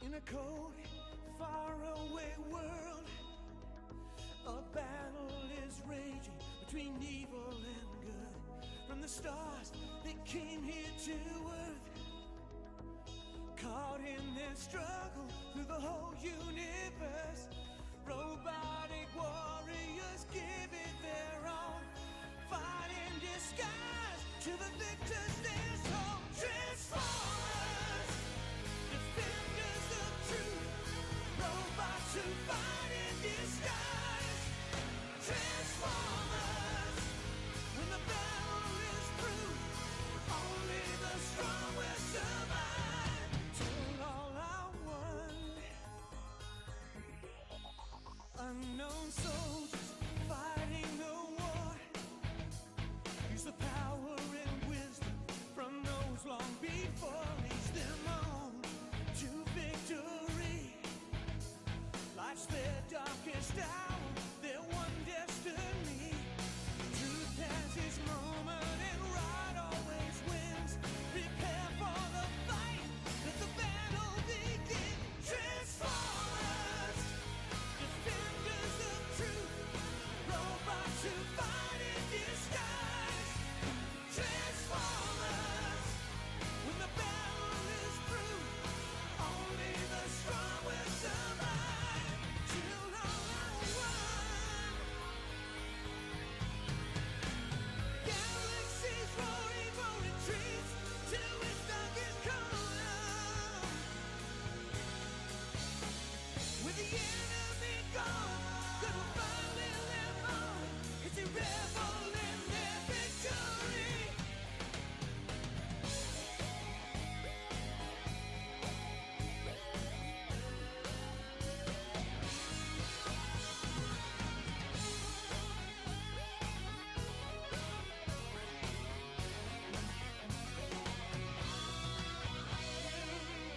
In a cold, faraway world, a battle is raging between evil and good. From the stars that came here to earth, caught in their struggle through the whole universe, robotic warriors give it their own, fight in disguise to the victors their soul. Transformers, defenders of truth, robots who fight in disguise. Transformers, when the battle is through, only the strong will survive. Till all are one. Unknown soldiers fighting the war, use the power and wisdom from those long before, leads them on to victory. Life's their darkest hour, their one destiny. Truth has its moment and right always wins. Prepare for the fight, let the battle begin. Transformers, defenders of truth, robots who fight in disguise. Transformers, when the battle is through, only the strong will survive. Till all are one. Galaxies roaring for retreats till its darkest corner. With the enemy gone, good will finally live on. It's a rebel in their victory.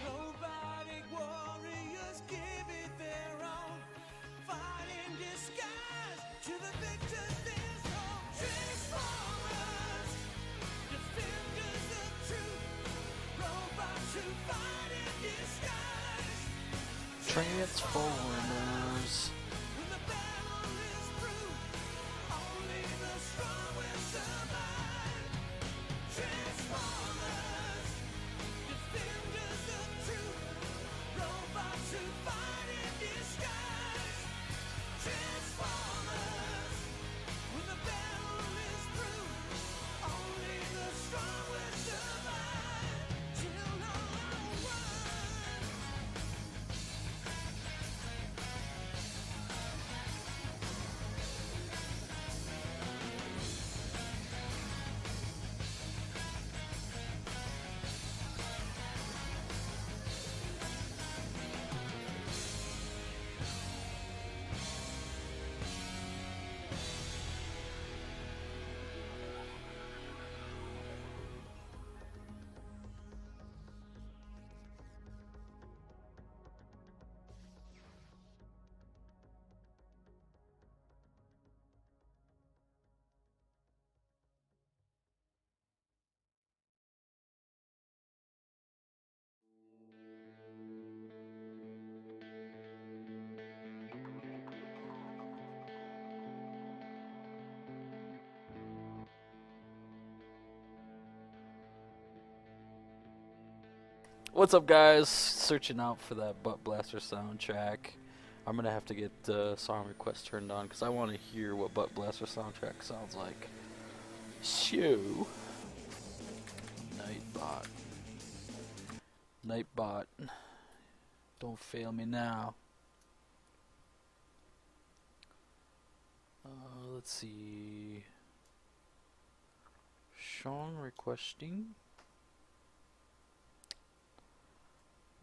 Robotic warriors give it their own, fight in disguise to the victors their soul. Transformers, defenders of truth, robots who fight in disguise. Transformers. When the battle is through, only the strong will survive. Transformers, defenders of truth, robots who fight in disguise. Transformers, when the battle is through, only the strong will survive. Till all are one. What's up, guys? Searching out for that Butt Blaster soundtrack. I'm gonna have to get song request turned on because I want to hear what Butt Blaster soundtrack sounds like. So, Nightbot. Nightbot. Don't fail me now. Let's see. Song requesting.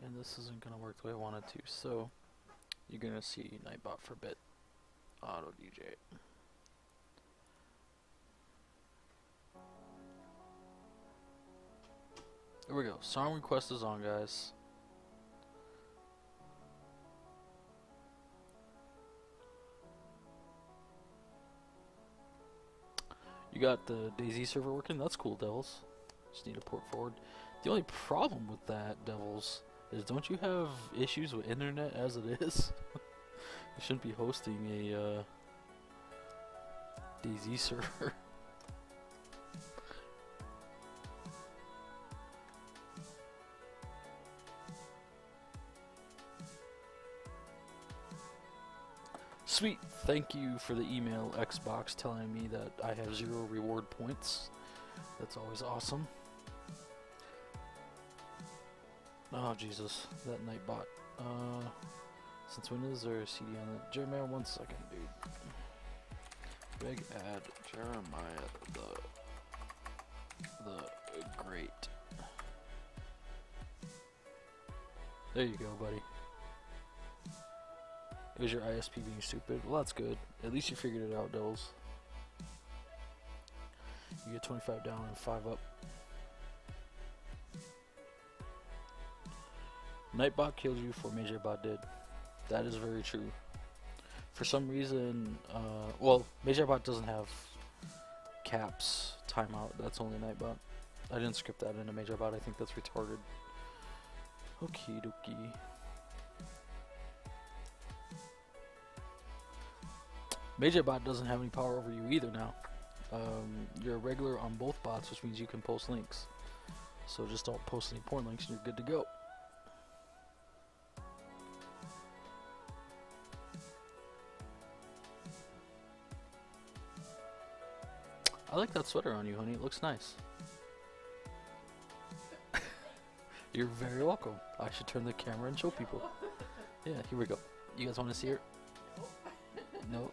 And this isn't gonna work the way I wanted to, so you're gonna see Nightbot for a bit. Auto DJ. There we go. Song request is on, guys. You got the DayZ server working? That's cool, Devils. Just need to port forward. The only problem with that, Devils, is don't you have issues with internet as it is? You shouldn't be hosting a DayZ server. Sweet, thank you for the email, Xbox, telling me that I have 0 reward points. That's always awesome. Oh Jesus, that Nightbot. Since when is there a CD on it? Jeremiah, 1 second, dude. Big ad, Jeremiah the Great. There you go, buddy. Is your ISP being stupid? Well, that's good. At least you figured it out, Devils. You get 25 down and 5 up. Nightbot killed you before MajorBot did. That is very true. For some reason, well, MajorBot doesn't have caps timeout. That's only Nightbot. I didn't script that into MajorBot. I think that's retarded. Okie dokie. MajorBot doesn't have any power over you either now. You're a regular on both bots, which means you can post links. So just don't post any porn links and you're good to go. I like that sweater on you, honey. It looks nice. You're very welcome. I should turn the camera and show people. Yeah, here we go. You guys want to see her? No.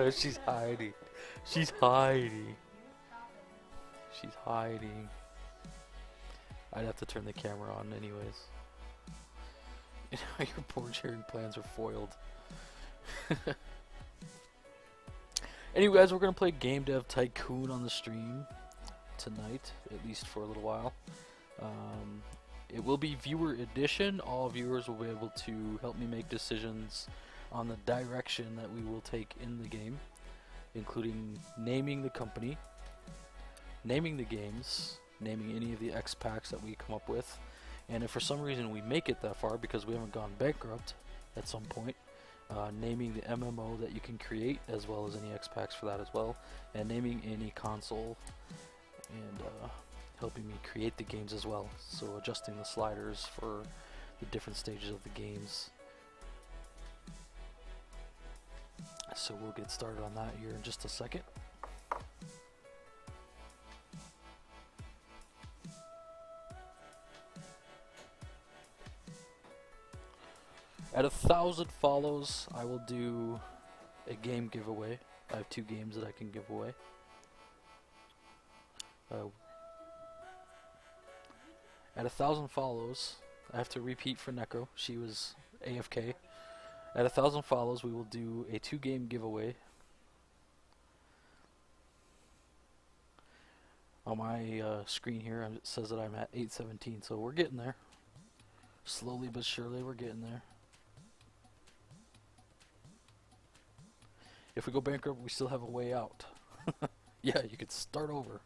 She's hiding. She's hiding. She's hiding. I'd have to turn the camera on anyways. You know, your porn sharing plans are foiled. Anyway, guys, we're going to play Game Dev Tycoon on the stream tonight, at least for a little while. It will be viewer edition. All viewers will be able to help me make decisions on the direction that we will take in the game, including naming the company, naming the games, naming any of the X packs that we come up with, and if for some reason we make it that far because we haven't gone bankrupt at some point, naming the MMO that you can create as well as any X packs for that as well, and naming any console, and helping me create the games as well, so adjusting the sliders for the different stages of the games. So we'll get started on that here in just a second. At 1,000 follows, I will do a game giveaway. I have 2 games that I can give away. At 1,000 follows, I have to repeat for Necro. She was AFK. At 1,000 follows, we will do a 2-game giveaway. On my screen here, it says that I'm at 817, so we're getting there. Slowly but surely, we're getting there. If we go bankrupt, we still have a way out. Yeah, you could start over.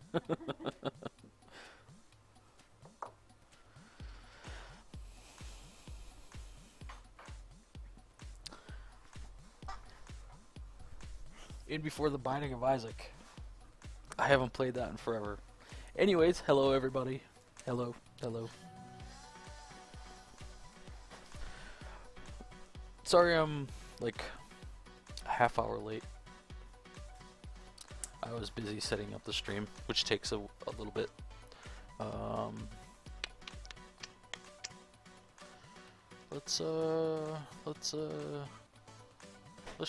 In Before the Binding of Isaac. I haven't played that in forever. Anyways, hello everybody. Hello, hello. Sorry I'm like a half hour late. I was busy setting up the stream, which takes a little bit. Let's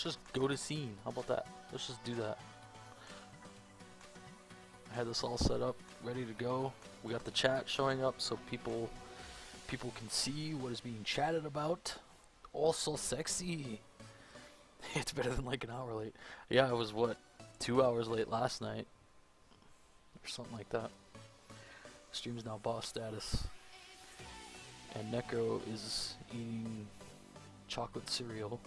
just go to scene. How about that? Let's just do that. I had this all set up, ready to go. We got the chat showing up so people can see what is being chatted about. All so sexy. It's better than like an hour late. Yeah, I was what, 2 hours late last night, or something like that. Stream's now boss status, and Neko is eating chocolate cereal.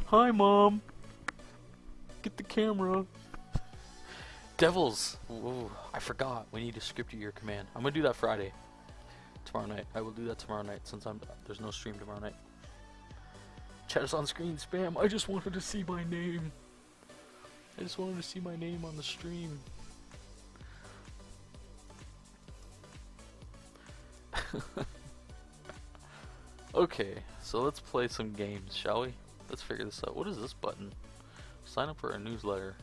Hi, Mom. Get the camera. Devils. Whoa, I forgot. We need to script your command. I'm gonna do that Friday. Tomorrow night. I will do that tomorrow night since there's no stream tomorrow night. Chat is on screen spam. I just wanted to see my name. I just wanted to see my name on the stream. Okay, so let's play some games, shall we? Let's figure this out. What is this button? Sign up for a newsletter.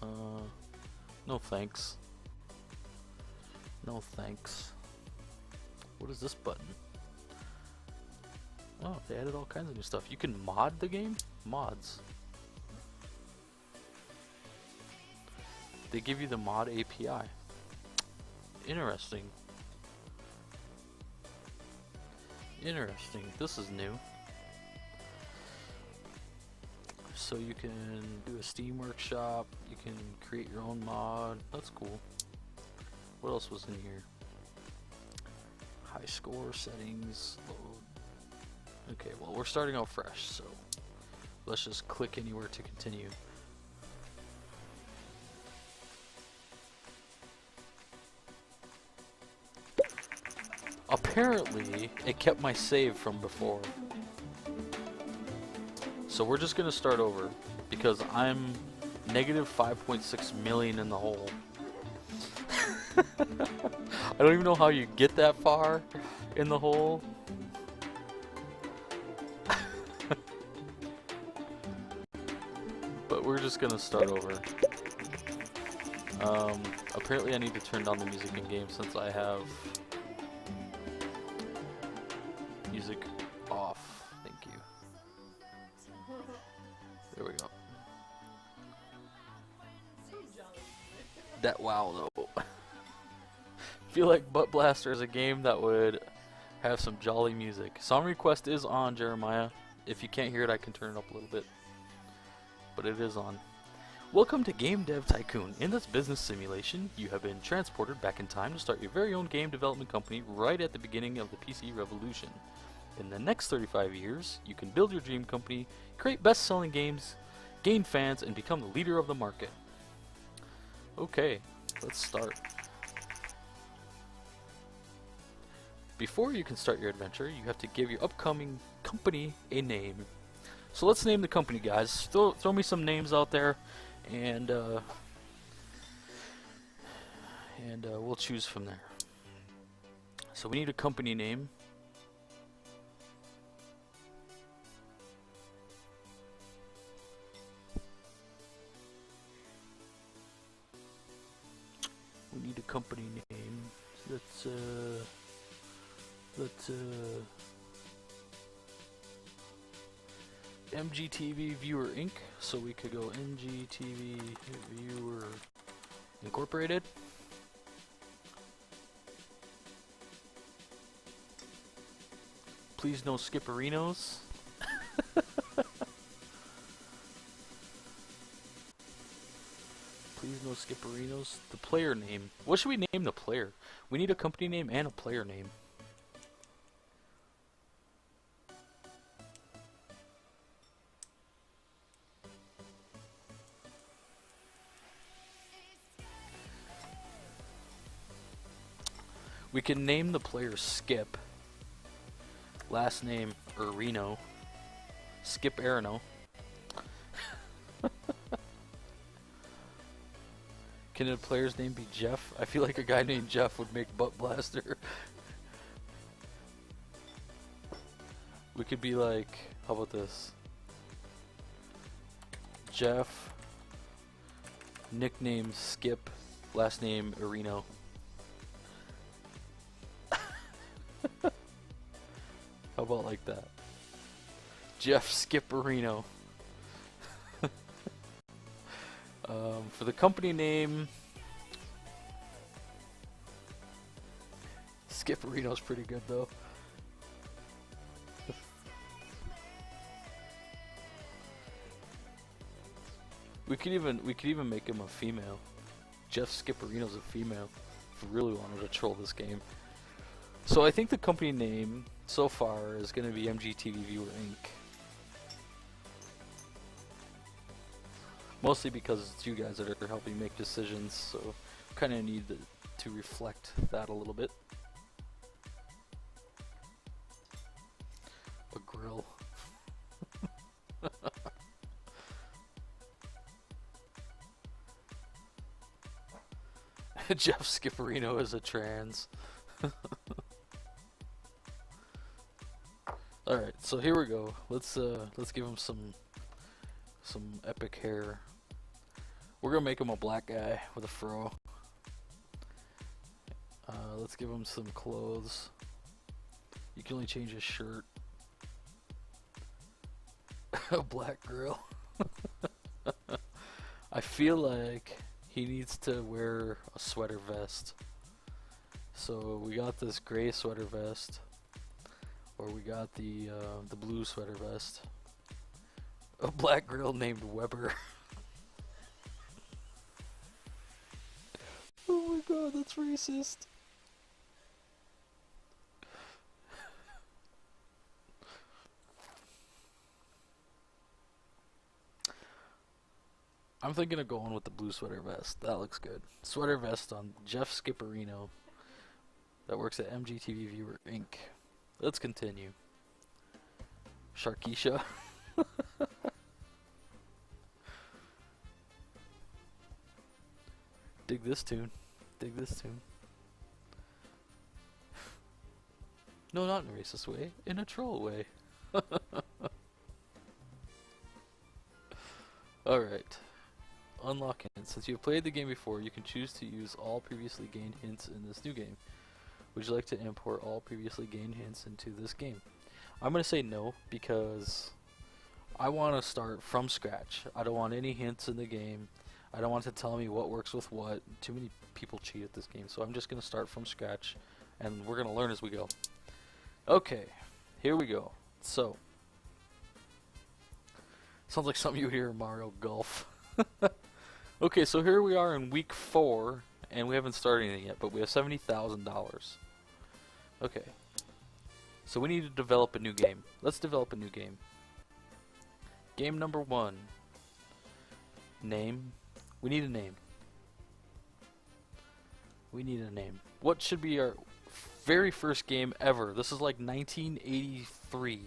No thanks. No thanks. What is this button? Oh, they added all kinds of new stuff. You can mod the game? Mods. They give you the mod API. Interesting. Interesting. This is new. So you can do a Steam workshop, you can create your own mod. That's cool. What else was in here? High score settings, load. Okay, well we're starting out fresh, so let's just click anywhere to continue. Apparently, it kept my save from before. So we're just gonna start over because I'm negative 5.6 million in the hole. I don't even know how you get that far in the hole. But we're just gonna start over. Apparently I need to turn down the music in game since I have music off. Thank you. There we go. That wow though. Feel like Butt Blaster is a game that would have some jolly music. Song request is on, Jeremiah. If you can't hear it, I can turn it up a little bit. But it is on. Welcome to Game Dev Tycoon. In this business simulation, you have been transported back in time to start your very own game development company right at the beginning of the PC revolution. In the next 35 years, you can build your dream company, create best-selling games, gain fans, and become the leader of the market. Okay, let's start. Before you can start your adventure, you have to give your upcoming company a name. So let's name the company, guys. Throw me some names out there, and we'll choose from there. So we need a company name. We need a company name. Let's MGTV Viewer Inc. So we could go MGTV Viewer Incorporated. Please no Skipperinos. Please no Skipperinos. The player name. What should we name the player? We need a company name and a player name. We can name the player Skip. Last name Areno. Skip Areno. Can a player's name be Jeff? I feel like a guy named Jeff would make Butt Blaster. We could be like, how about this? Jeff, nickname Skip, last name Areno. How about like that? Jeff Skipperino. For the company name, Skipperino's pretty good though. We could even make him a female. Jeff Skipperino's a female. If we really wanted to troll this game. So I think the company name so far is going to be MGTV Viewer Inc. Mostly because it's you guys that are helping make decisions, so kind of need to reflect that a little bit. A grill. Jeff Skipperino is a trans. Alright, so here we go. Let's give him some epic hair. We're gonna make him a black guy with a fro. Let's give him some clothes. You can only change his shirt. A black grill. I feel like he needs to wear a sweater vest. So we got this gray sweater vest, or we got the blue sweater vest. A black girl named Weber. Oh my god, that's racist. I'm thinking of going with the blue sweater vest. That looks good. Sweater vest on Jeff Skipperino. That works at MGTV Viewer Inc. Let's continue. Sharkeisha. Dig this tune. Dig this tune. No, not in a racist way. In a troll way. Alright. Unlock hints. Since you have played the game before, you can choose to use all previously gained hints in this new game. Would you like to import all previously gained hints into this game? I'm going to say no, because I want to start from scratch. I don't want any hints in the game. I don't want it to tell me what works with what. Too many people cheat at this game, so I'm just going to start from scratch, and we're going to learn as we go. Okay, here we go. So, sounds like something you would hear in Mario Golf. Okay, so here we are in week 4, and we haven't started anything yet, but we have $70,000. Okay, so we need to develop a new game. Let's develop a new game. Game number 1. Name. We need a name. We need a name. What should be our very first game ever? This is like 1983.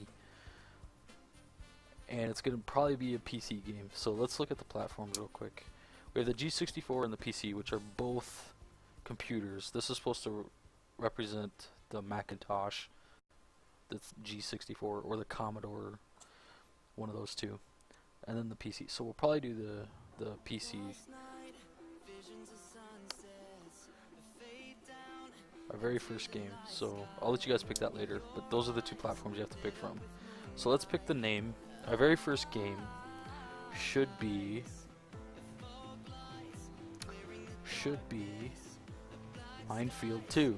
And it's going to probably be a PC game. So let's look at the platforms real quick. We have the G64 and the PC, which are both computers. This is supposed to represent the Macintosh, the G64, or the Commodore, one of those two. And then the PC. So we'll probably do the PC. Our very first game. So I'll let you guys pick that later. But those are the two platforms you have to pick from. So let's pick the name. Our very first game should be Minefield 2.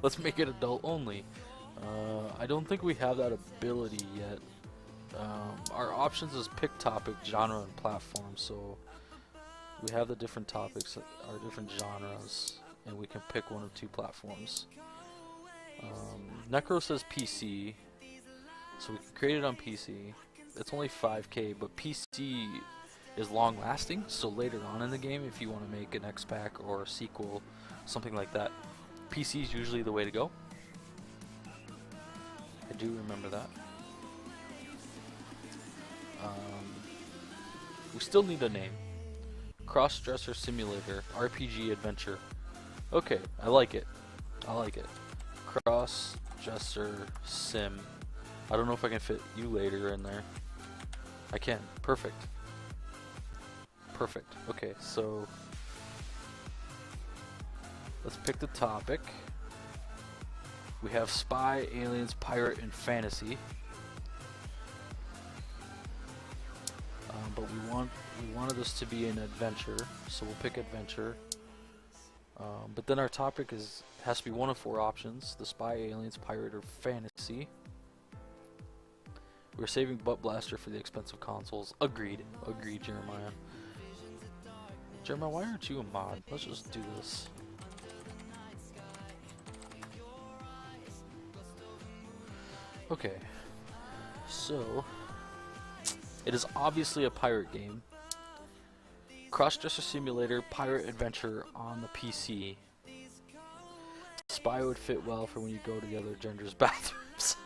Let's make it adult only. I don't think we have that ability yet. Our options is pick topic, genre, and platform. So we have the different topics, our different genres, and we can pick one of 2 platforms. Necro says PC. So we can create it on PC. It's only 5K, but PC is long lasting, so later on in the game, if you want to make an X-Pack or a sequel, something like that, PC is usually the way to go. I do remember that. We still need a name. Cross-dresser simulator, RPG adventure. Okay, I like it. I like it. Cross-dresser sim. I don't know if I can fit you later in there. I can. Perfect. Perfect. Okay, so let's pick the topic. We have spy, aliens, pirate, and fantasy. But we wanted this to be an adventure, so we'll pick adventure. But then our topic has to be one of 4 options: the spy, aliens, pirate, or fantasy. We're saving Butt Blaster for the expensive consoles. Agreed. Agreed, Jeremiah. Jeremiah, why aren't you a mod? Let's just do this. Okay. So, it is obviously a pirate game. Cross-dresser simulator, pirate adventure on the PC. Spy would fit well for when you go to the other gender's bathrooms.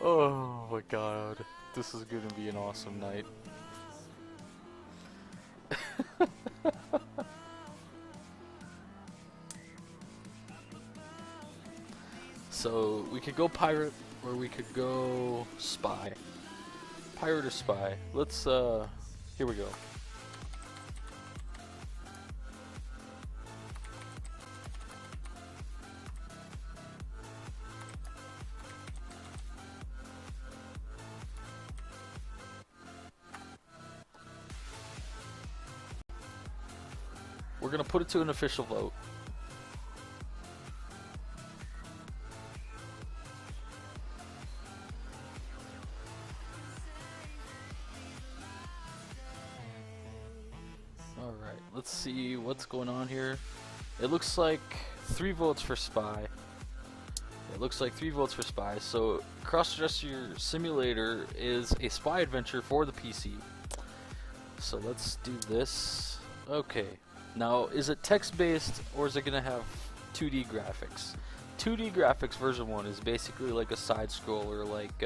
Oh my god. This is gonna be an awesome night. So, we could go pirate, or we could go spy. Pirate or spy? Let's, here we go. We're gonna put it to an official vote. Alright, let's see what's going on here. It looks like 3 votes for spy. It looks like 3 votes for spy. So, Cross-dresser simulator is a spy adventure for the PC. So let's do this. Okay. Now, is it text-based, or is it going to have 2D graphics? 2D graphics version 1 is basically like a side-scroller, like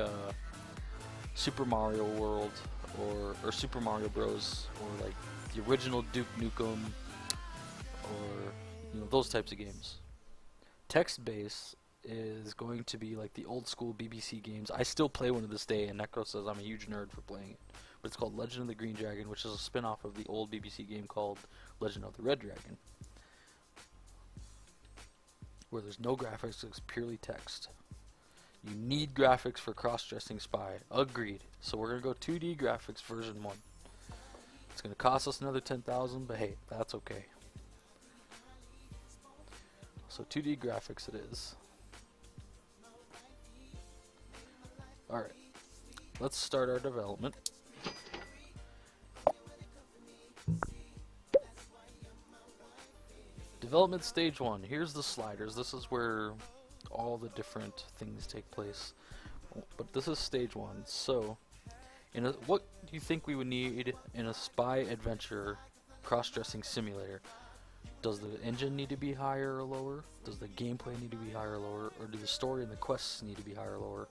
Super Mario World, or Super Mario Bros, or like the original Duke Nukem, or those types of games. Text-based is going to be like the old-school BBC games. I still play one to this day, and Necro says I'm a huge nerd for playing it. But it's called Legend of the Green Dragon, which is a spin-off of the old BBC game called Legend of the Red Dragon, where there's no graphics, it's purely text. You need graphics for cross-dressing spy. Agreed. So we're going to go 2D graphics version 1. It's going to cost us another 10,000, but hey, that's okay. So 2D graphics it is. Alright, let's start our development. Development stage 1. Here's the sliders. This is where all the different things take place. But this is stage 1. So, what do you think we would need in a spy adventure cross-dressing simulator? Does the engine need to be higher or lower? Does the gameplay need to be higher or lower? Or do the story and the quests need to be higher or lower?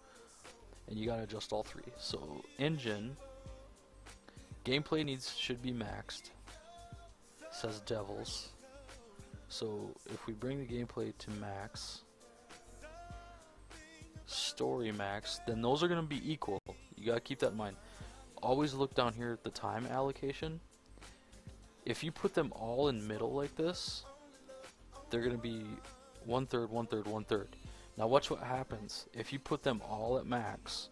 And you gotta adjust all 3. So, engine, gameplay should be maxed. Says Devils. So if we bring the gameplay to max, story max, then those are going to be equal. You got to keep that in mind. Always look down here at the time allocation. If you put them all in middle like this, they're going to be 1/3, 1/3, 1/3. Now watch what happens. If you put them all at max,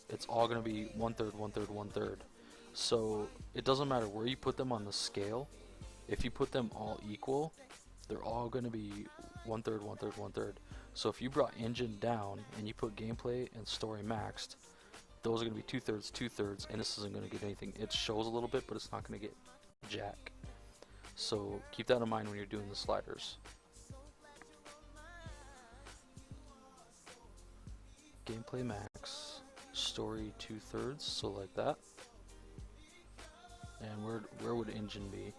it's all going to be 1/3, 1/3, 1/3. So it doesn't matter where you put them on the scale. If you put them all equal, they're all going to be 1/3, 1/3, 1/3. So if you brought engine down and you put gameplay and story maxed, those are going to be 2/3, 2/3, and this isn't going to get anything. It shows a little bit, but it's not going to get jack. So keep that in mind when you're doing the sliders. Gameplay max, story 2/3, so like that. And where would engine be?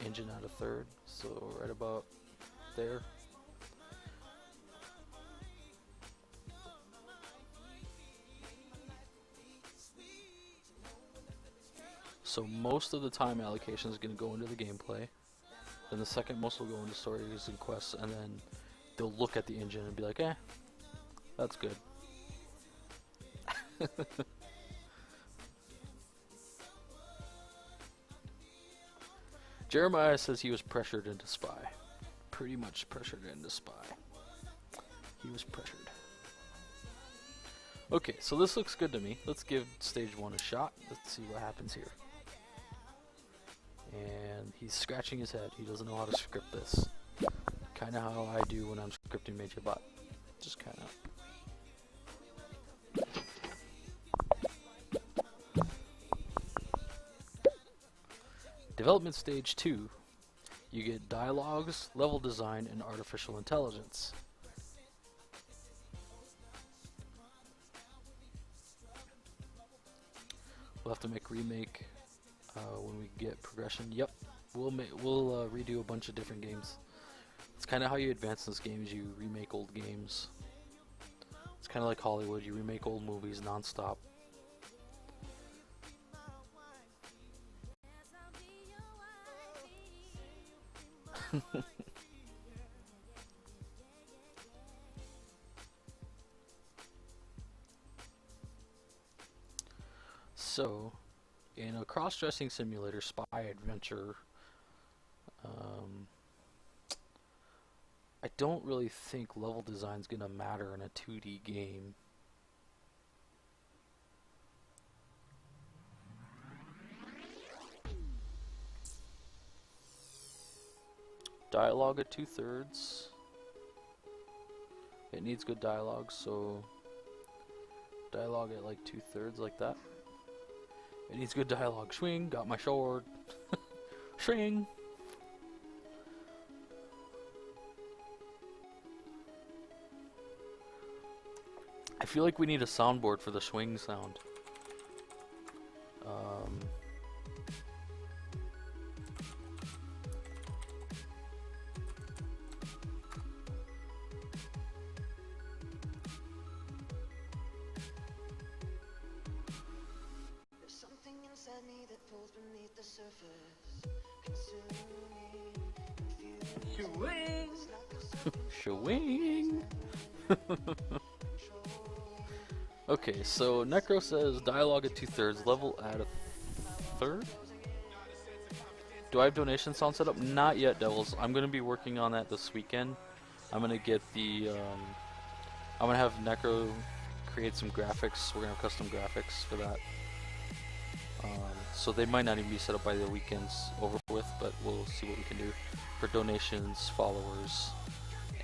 Engine at 1/3, so right about there. So most of the time allocation is going to go into the gameplay. Then the second most will go into stories and quests, and then they'll look at the engine and be like, eh, that's good. Jeremiah says he was pressured into Spy. Pretty much pressured into Spy. He was pressured. Okay, so this looks good to me. Let's give stage 1 a shot. Let's see what happens here. And he's scratching his head. He doesn't know how to script this. Kind of how I do when I'm scripting Major Bot. Just kind of. Development stage 2. You get dialogues, level design, and artificial intelligence. We'll have to make remake when we get progression. Yep, we'll redo a bunch of different games. It's kind of how you advance in this game, is you remake old games. It's kind of like Hollywood, you remake old movies non-stop. So, in a cross-dressing simulator spy adventure, I don't really think level design is going to matter in a 2D game. Dialogue at 2/3. It needs good dialogue, so dialogue at like 2/3, like that. It needs good dialogue. Swing, got my sword. Swing. I feel like we need a soundboard for the swing sound. Shwing. Okay, so Necro says dialogue at 2/3, level at 1/3. Do I have donation sound set up? Not yet, Devils. I'm gonna be working on that this weekend. I'm gonna get the I'm gonna have Necro create some graphics. We're gonna have custom graphics for that. So they might not even be set up by the weekend's over with, but we'll see what we can do for donations, followers,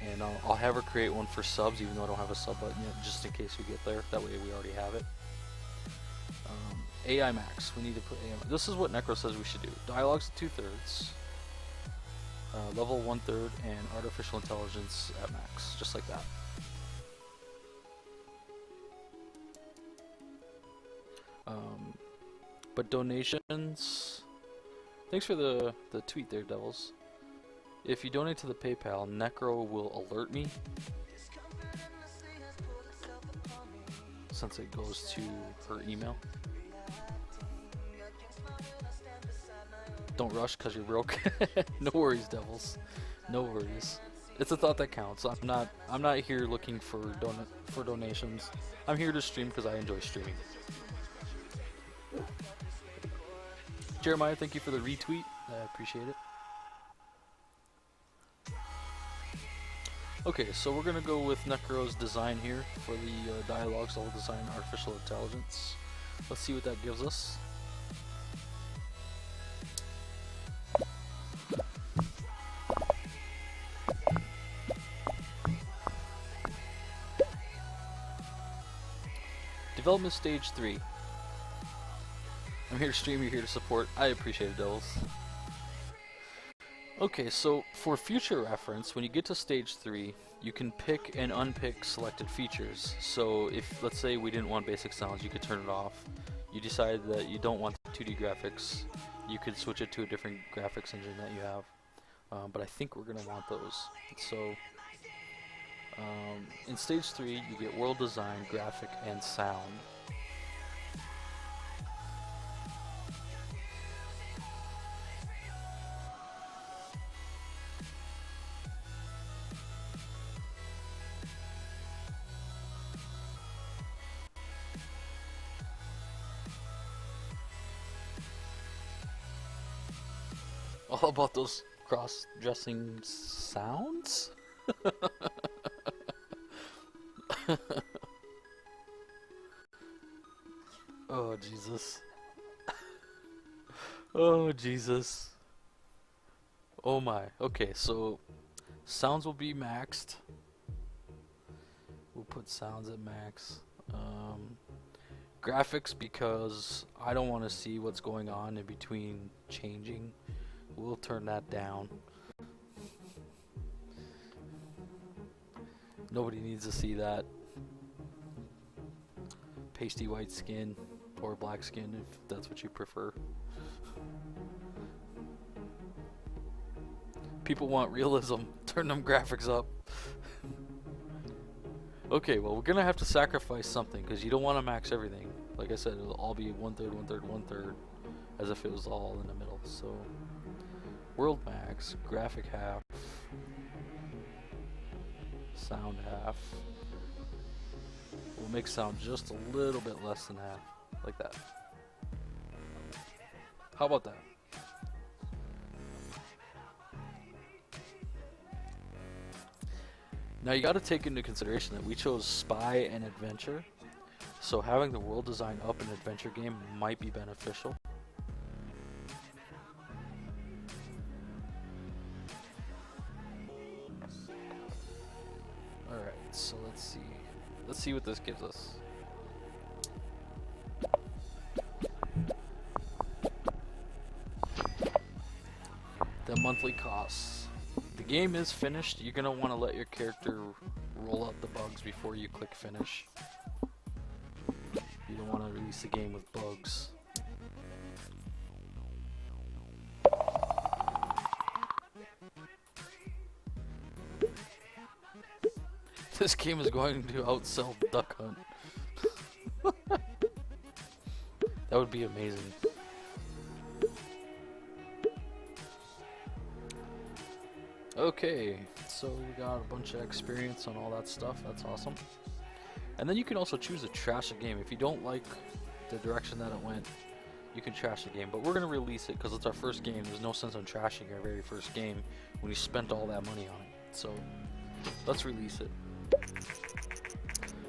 and I'll have her create one for subs, even though I don't have a sub button yet, just in case we get there. That way we already have it. AI max. We need to put AI max. This is what Necro says we should do. Dialogues at 2/3, level 1/3, and artificial intelligence at max, just like that. But donations, thanks for the tweet there, Devils. If you donate to the PayPal, Necro will alert me, since it goes to her email. Don't rush because you're broke. No worries, Devils. No worries. It's a thought that counts. I'm not here looking for donations. I'm here to stream because I enjoy streaming. Jeremiah, thank you for the retweet. I appreciate it. Okay, so we're gonna go with Necro's design here for the dialogues, level design, artificial intelligence. Let's see what that gives us. Development stage 3. I'm here to stream, you're here to support. I appreciate it, Devils. Okay, so for future reference, when you get to stage 3, you can pick and unpick selected features. So if, let's say we didn't want basic sounds, you could turn it off. You decided that you don't want 2D graphics, you could switch it to a different graphics engine that you have. but I think we're gonna want those. So in stage 3, you get world design, graphic, and sound. All about those cross-dressing sounds? Oh, Jesus. Oh, Jesus. Oh my. Okay, so sounds will be maxed. We'll put sounds at max. Graphics, because I don't want to see what's going on in between changing. We'll turn that down. Nobody needs to see that. Pasty white skin or black skin, if that's what you prefer. People want realism. Turn them graphics up. Okay, well, we're gonna have to sacrifice something because you don't want to max everything. Like I said, it'll all be 1/3, 1/3, 1/3, as if it was all in the middle. So, world max, graphic half, sound half. We'll make sound just a little bit less than half, like that. How about that? Now you got to take into consideration that we chose spy and adventure, so having the world design up in an adventure game might be beneficial. Alright, so let's see. Let's see what this gives us. The monthly costs. The game is finished. You're going to want to let your character roll out the bugs before you click finish. You don't want to release the game with bugs. This game is going to outsell Duck Hunt. That would be amazing. Okay, so we got a bunch of experience on all that stuff. That's awesome. And then you can also choose to trash a game. If you don't like the direction that it went, you can trash the game. But we're going to release it because it's our first game. There's no sense in trashing our very first game when you spent all that money on it. So let's release it.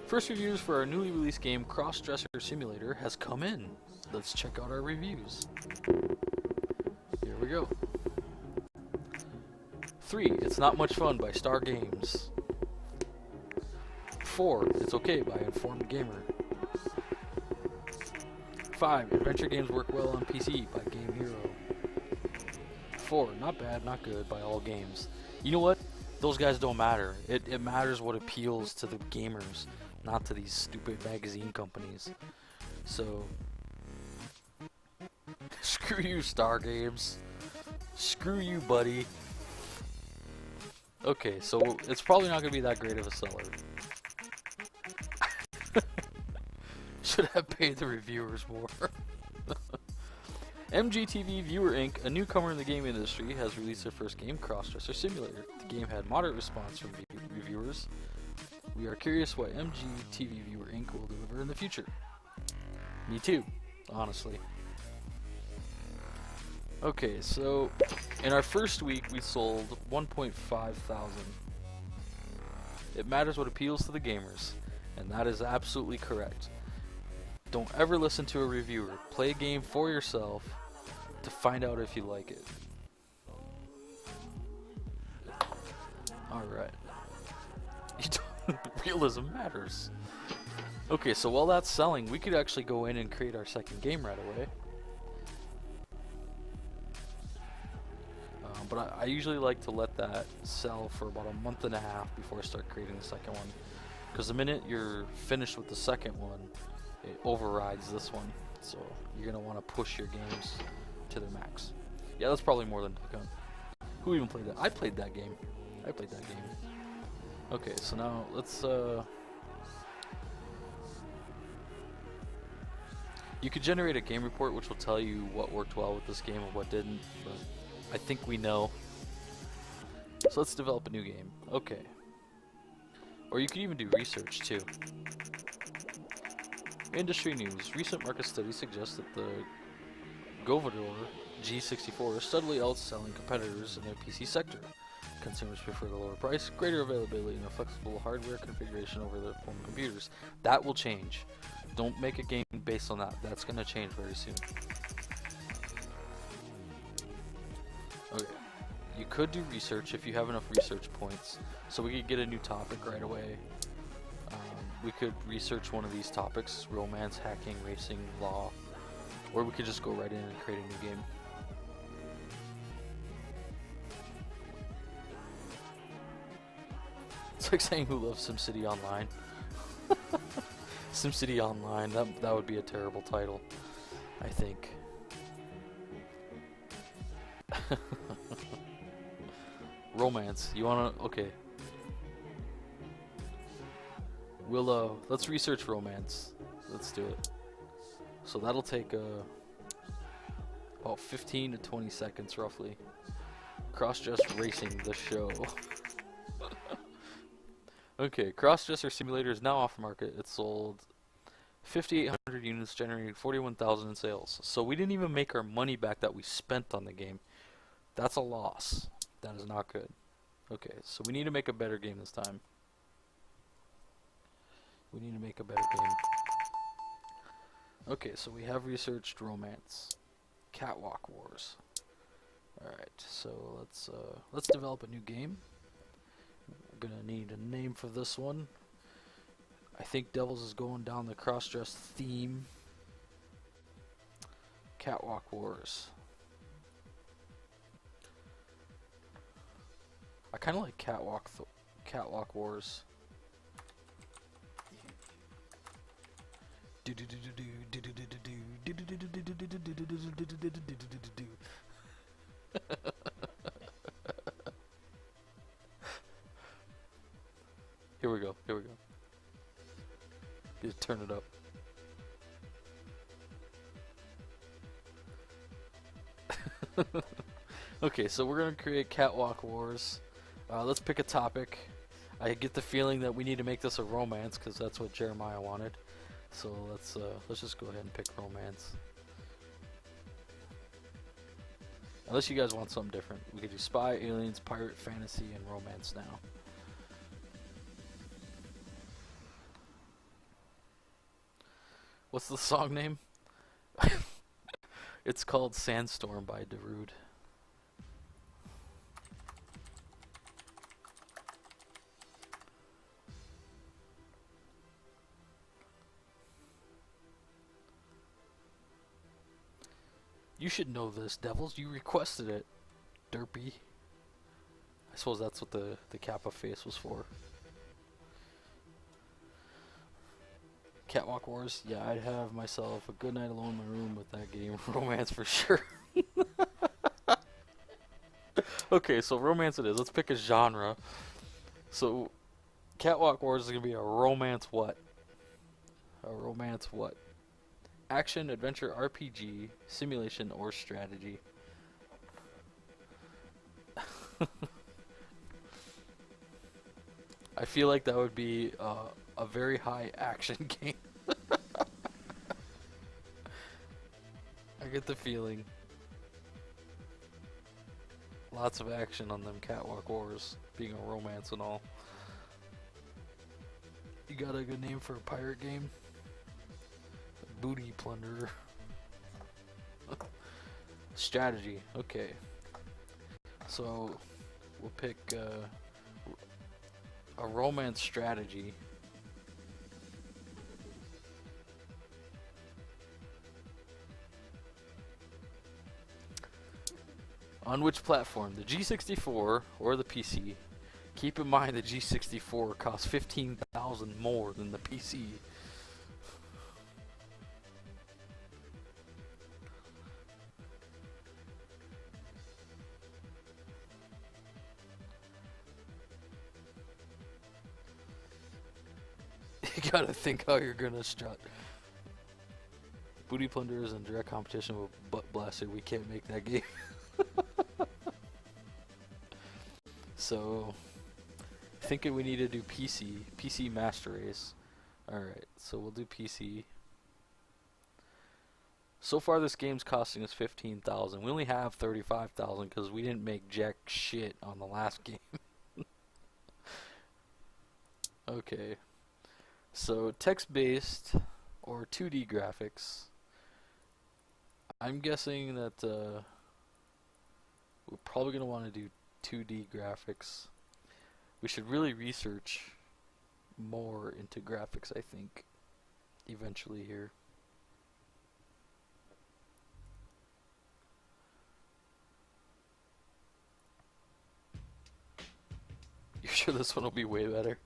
First reviews for our newly released game, Cross-Dresser Simulator, has come in. Let's check out our reviews. Here we go. 3. It's not much fun by Star Games. 4. It's okay by Informed Gamer. 5. Adventure games work well on PC by Game Hero. 4. Not bad, not good by All Games. You know what? Those guys don't matter. It matters what appeals to the gamers, not to these stupid magazine companies. So, screw you, Star Games. Screw you, buddy. Okay, so it's probably not going to be that great of a seller. Should have paid the reviewers more. MGTV Viewer Inc., a newcomer in the game industry, has released their first game, Cross-Dresser Simulator. The game had moderate response from reviewers. We are curious what MGTV Viewer Inc. will deliver in the future. Me too, honestly. Okay, so in our first week we sold 1.5 thousand. It matters what appeals to the gamers, and that is absolutely correct. Don't ever listen to a reviewer. Play a game for yourself to find out if you like it. Alright. Realism matters. Okay, so while that's selling, we could actually go in and create our second game right away. But I usually like to let that sell for about a month and a half before I start creating the second one. Because the minute you're finished with the second one, it overrides this one. So you're going to want to push your games to their max. Yeah, that's probably more than Tycoon. Who even played that? I played that game. I played that game. Okay, so now let's you could generate a game report which will tell you what worked well with this game and what didn't, but I think we know. So let's develop a new game. Okay. Or you could even do research too. Industry news. Recent market studies suggest that the Govador G64 is steadily outselling competitors in the PC sector. Consumers prefer the lower price, greater availability, and a flexible hardware configuration over their home computers. That will change. Don't make a game based on that. That's going to change very soon. Okay. You could do research if you have enough research points. So we could get a new topic right away. We could research one of these topics: romance, hacking, racing, law. Or we could just go right in and create a new game. It's like saying who loves SimCity Online. SimCity Online, that would be a terrible title, I think. Romance, you wanna, okay. We'll, let's research romance. Let's do it. So that'll take, about 15 to 20 seconds, roughly. Cross-dress racing, the show. Okay, Crossdresser Simulator is now off the market. It sold 5,800 units, generating 41,000 in sales. So we didn't even make our money back that we spent on the game. That's a loss. That is not good. Okay, so we need to make a better game this time. We need to make a better game. Okay, so we have researched romance. Catwalk Wars. Alright, so let's develop a new game. We're gonna need a name for this one. I think Devils is going down the cross-dress theme. Catwalk Wars. I kind of like Catwalk Wars. Here we go. Here we go. Just turn it up. Okay, so we're gonna create Catwalk Wars. Let's pick a topic. I get the feeling that we need to make this a romance because that's what Jeremiah wanted. So let's just go ahead and pick romance. Unless you guys want something different, we could do spy, aliens, pirate, fantasy, and romance now. What's the song name? It's called Sandstorm by Darude. You should know this, Devils. You requested it, derpy. I suppose that's what the Kappa face was for. Catwalk Wars? Yeah, I'd have myself a good night alone in my room with that game. Romance for sure. Okay, so romance it is. Let's pick a genre. So, Catwalk Wars is going to be a romance what? A romance what? Action, adventure, RPG, simulation, or strategy. I feel like that would be a very high action game. I get the feeling. Lots of action on them Catwalk Wars, being a romance and all. You got a good name for a pirate game? Booty Plunderer. Strategy, okay. So, we'll pick a romance strategy. On which platform? The G64 or the PC? Keep in mind the G64 costs $15,000 more than the PC. You gotta think how you're gonna strut. Booty Plunder is in direct competition with Butt Blaster. We can't make that game. So, thinking we need to do PC Master Race. Alright, so we'll do PC. So far this game's costing us $15,000. We only have $35,000 because we didn't make jack shit on the last game. Okay. So, text-based or 2D graphics. I'm guessing that we're probably going to want to do 2D graphics. We should really research more into graphics, I think, eventually here. You sure this one will be way better?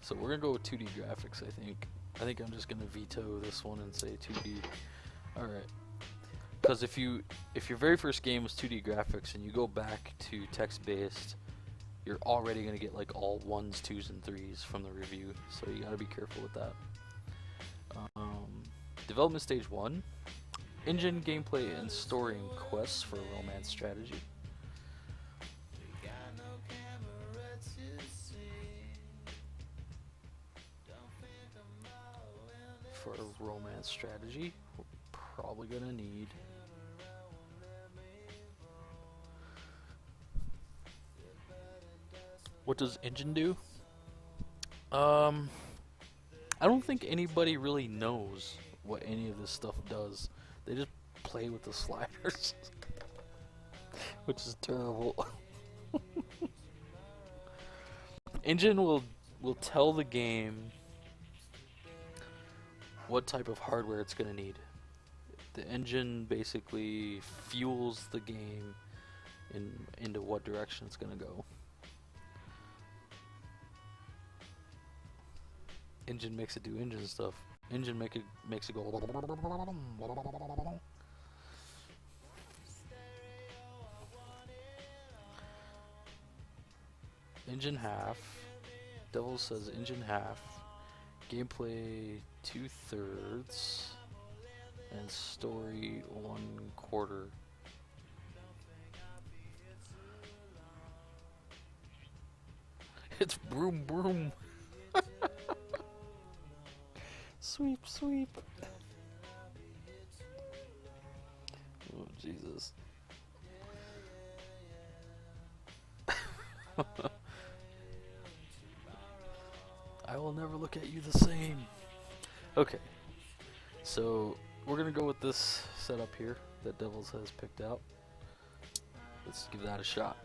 So we're gonna go with 2D graphics, I think. I think I'm just gonna veto this one and say 2D. Alright. Because if your very first game was 2D graphics and you go back to text-based, you're already gonna get like all 1s, 2s, and 3s from the review. So you gotta be careful with that. Development stage 1. Engine, gameplay, and story and quests for a romance strategy. For a romance strategy, we're probably gonna need what does engine do? I don't think anybody really knows what any of this stuff does. They just play with the sliders, which is terrible. Engine will tell the game what type of hardware it's going to need. The engine basically fuels the game into what direction it's going to go. Engine makes it do engine stuff. Engine makes it go. Engine half. Devil says engine half. Gameplay 2/3. And story 1/4. It's broom broom. Sweep sweep. Oh Jesus. I will never look at you the same. Okay. So we're gonna go with this setup here that Devils has picked out. Let's give that a shot.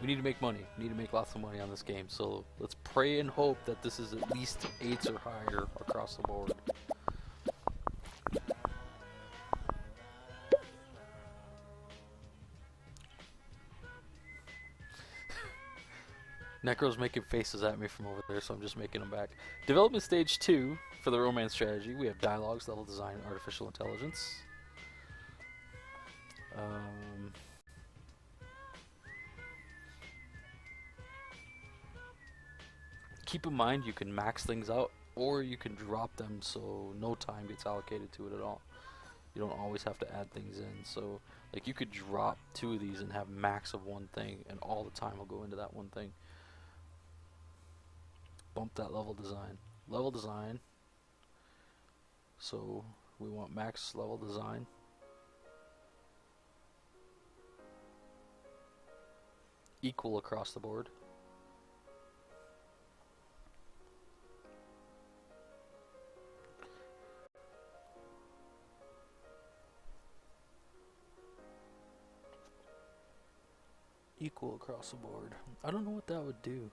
We need to make money. We need to make lots of money on this game. So let's pray and hope that this is at least 8s or higher across the board. Necro's making faces at me from over there, so I'm just making them back. Development stage 2 for the romance strategy. We have dialogues, level design, artificial intelligence. Keep in mind you can max things out, or you can drop them so no time gets allocated to it at all. You don't always have to add things in. So, like, you could drop 2 of these and have max of one thing, and all the time will go into that one thing. Bump that level design. Level design. So we want max level design. Equal across the board. Equal across the board. I don't know what that would do.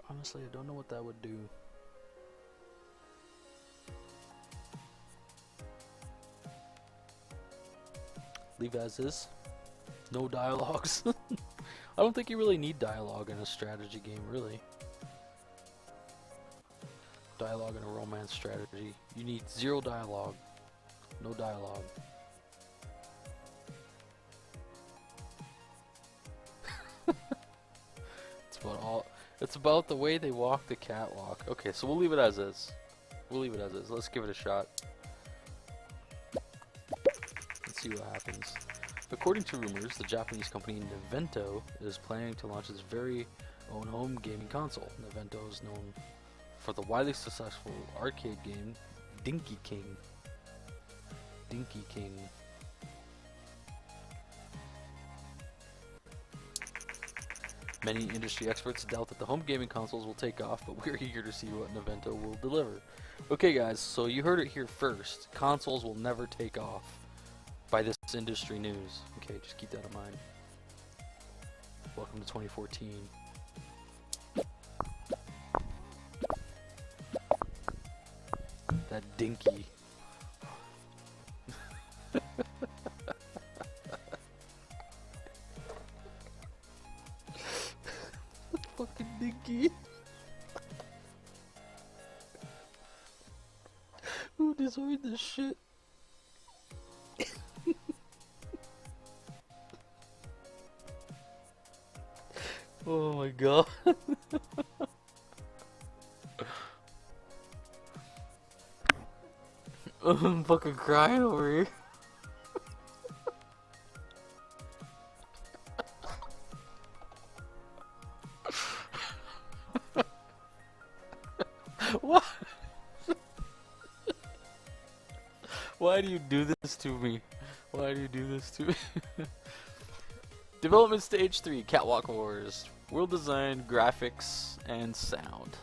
Honestly, I don't know what that would do. Leave as is. No dialogues. I don't think you really need dialogue in a strategy game, really. Dialogue in a romance strategy. You need 0 dialogue. No dialogue. about all. It's about the way they walk the catwalk. Okay, so we'll leave it as is. We'll leave it as is. Let's give it a shot. Let's see what happens. According to rumors, the Japanese company Nintendo is planning to launch its very own home gaming console. Nintendo is known for the widely successful arcade game Dinky King. Dinky King. Many industry experts doubt that the home gaming consoles will take off, but we're eager to see what Nintendo will deliver. Okay guys, so you heard it here first. Consoles will never take off by this industry news. Okay, just keep that in mind. Welcome to 2014. That dinky. Fucking dinky. Who designed this shit? Oh my god. I'm fucking crying over here. What? Why do you do this to me? Why do you do this to me? Development Stage 3, Catwalk Wars. World design, graphics, and sound.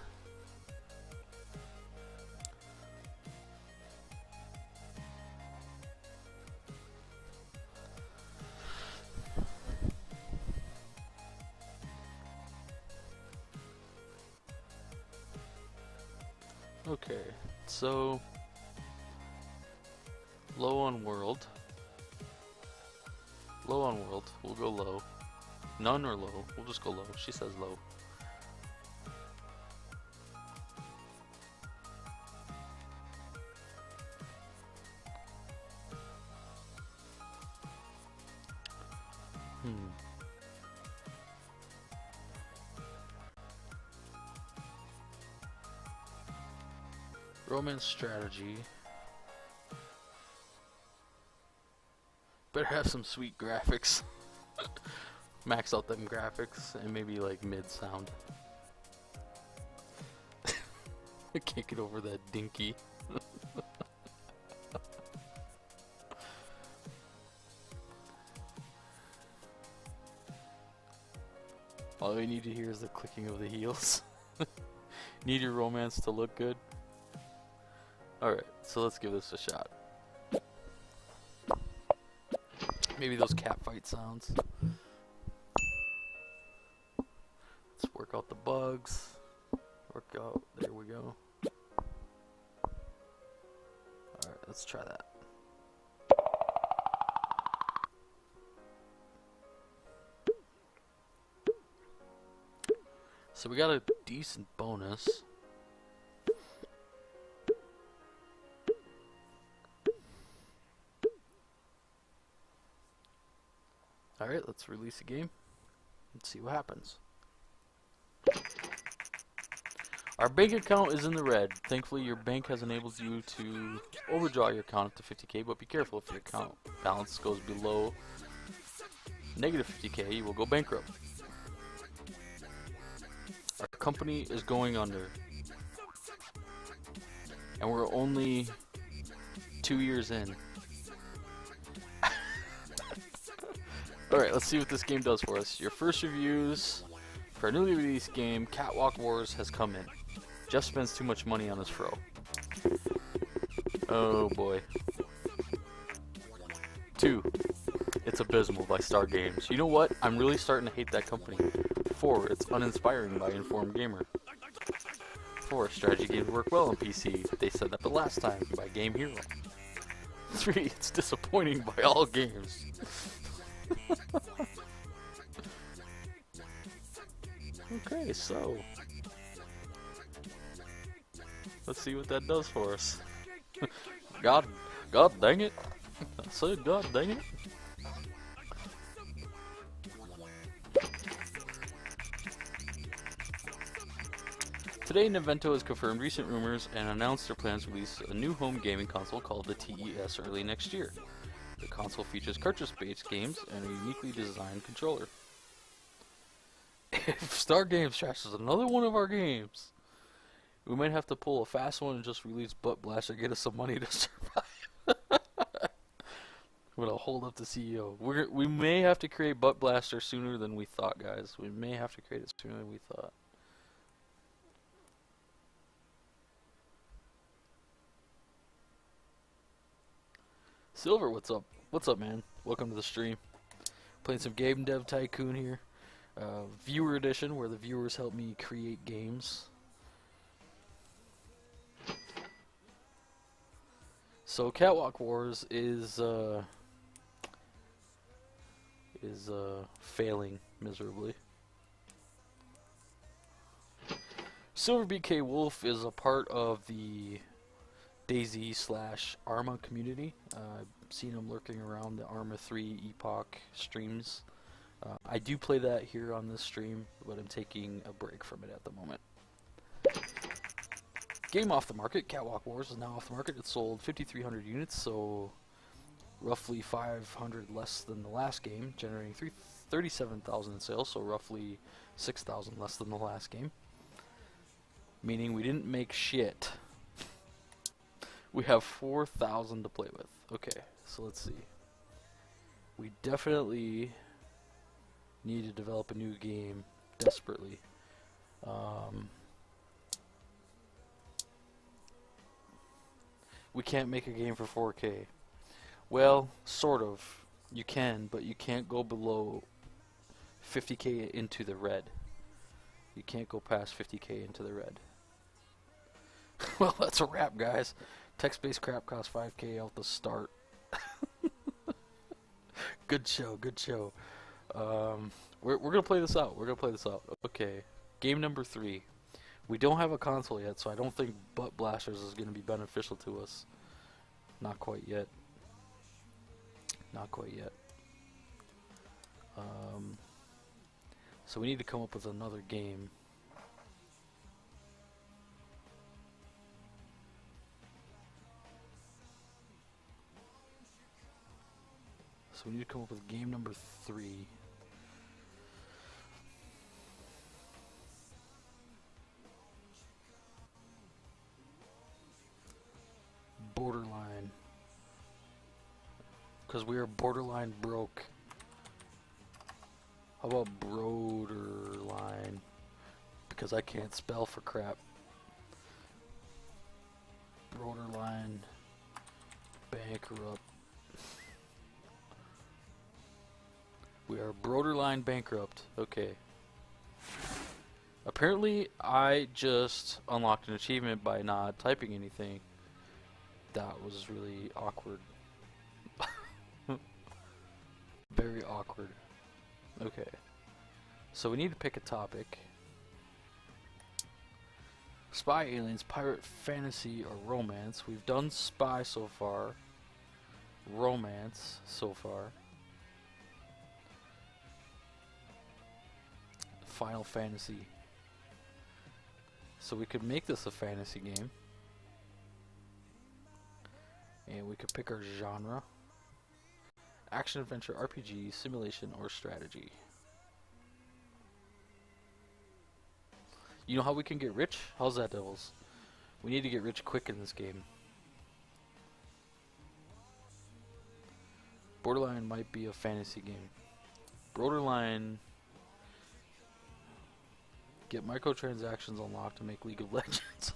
Okay, so low on world. Low on world. We'll go low. None or low. We'll just go low. She says low. Romance strategy. Better have some sweet graphics. Max out them graphics and maybe like mid sound. I can't get over that dinky. All we need to hear is the clicking of the heels. Need your romance to look good. Alright, so let's give this a shot. Maybe those cat fight sounds. Let's work out the bugs. Work out, there we go. Alright, let's try that. So we got a decent bonus. Alright, let's release a game. Let's see what happens. Our bank account is in the red. Thankfully, your bank has enabled you to overdraw your account up to 50k, but be careful if your account balance goes below negative 50k, you will go bankrupt. Our company is going under. And we're only 2 years in. Alright, let's see what this game does for us. Your first reviews for a newly released game, Catwalk Wars, has come in. Jeff spends too much money on his fro. Oh boy. 2. It's abysmal by Star Games. You know what? I'm really starting to hate that company. 4. It's uninspiring by Informed Gamer. 4. Strategy games work well on PC. They said that the last time by Game Hero. 3. It's disappointing by all games. Okay, so let's see what that does for us. God dang it! I said, God dang it! Today, Nintendo has confirmed recent rumors and announced their plans to release a new home gaming console called the TES early next year. The console features cartridge-based games and a uniquely designed controller. If Star Games trashes another one of our games, we might have to pull a fast one and just release Butt Blast or get us some money to survive. I'm gonna hold up the CEO. We may have to create Butt Blaster sooner than we thought, guys. We may have to create it sooner than we thought. Silver, what's up? What's up, man? Welcome to the stream. Playing some Game Dev Tycoon here. Viewer edition, where the viewers help me create games. So Catwalk Wars is failing miserably. Silver BK Wolf is a part of the DayZ/Arma community. I've seen him lurking around the Arma 3 Epoch streams. I do play that here on this stream, but I'm taking a break from it at the moment. Game off the market. Catwalk Wars is now off the market. It sold 5,300 units, so roughly 500 less than the last game, generating 37,000 in sales, so roughly 6,000 less than the last game. Meaning we didn't make shit. We have 4,000 to play with. Okay, so let's see. We definitely need to develop a new game desperately. We can't make a game for 4K. Well, sort of. You can, but you can't go below 50K into the red. You can't go past 50K into the red. Well, that's a wrap, guys. Text-based crap costs 5K out the start. Good show, good show. We're gonna play this out. We're gonna play this out. Okay, game number 3. We don't have a console yet, so I don't think Butt Blasters is gonna be beneficial to us. Not quite yet. Not quite yet. So we need to come up with another game. So we need to come up with game number 3. Borderline. Because we are borderline broke. How about Broderline? Because I can't spell for crap. Broderline. Bankrupt. We are borderline bankrupt. Okay. Apparently, I just unlocked an achievement by not typing anything. That was really awkward. Very awkward. Okay. So we need to pick a topic. Spy, aliens, pirate, fantasy, or romance. We've done spy so far. Romance so far. Final Fantasy. So we could make this a fantasy game. And we could pick our genre. Action, adventure, RPG, simulation, or strategy. You know how we can get rich? How's that, Devils? We need to get rich quick in this game. Borderline might be a fantasy game. Borderline... Get microtransactions unlocked to make League of Legends.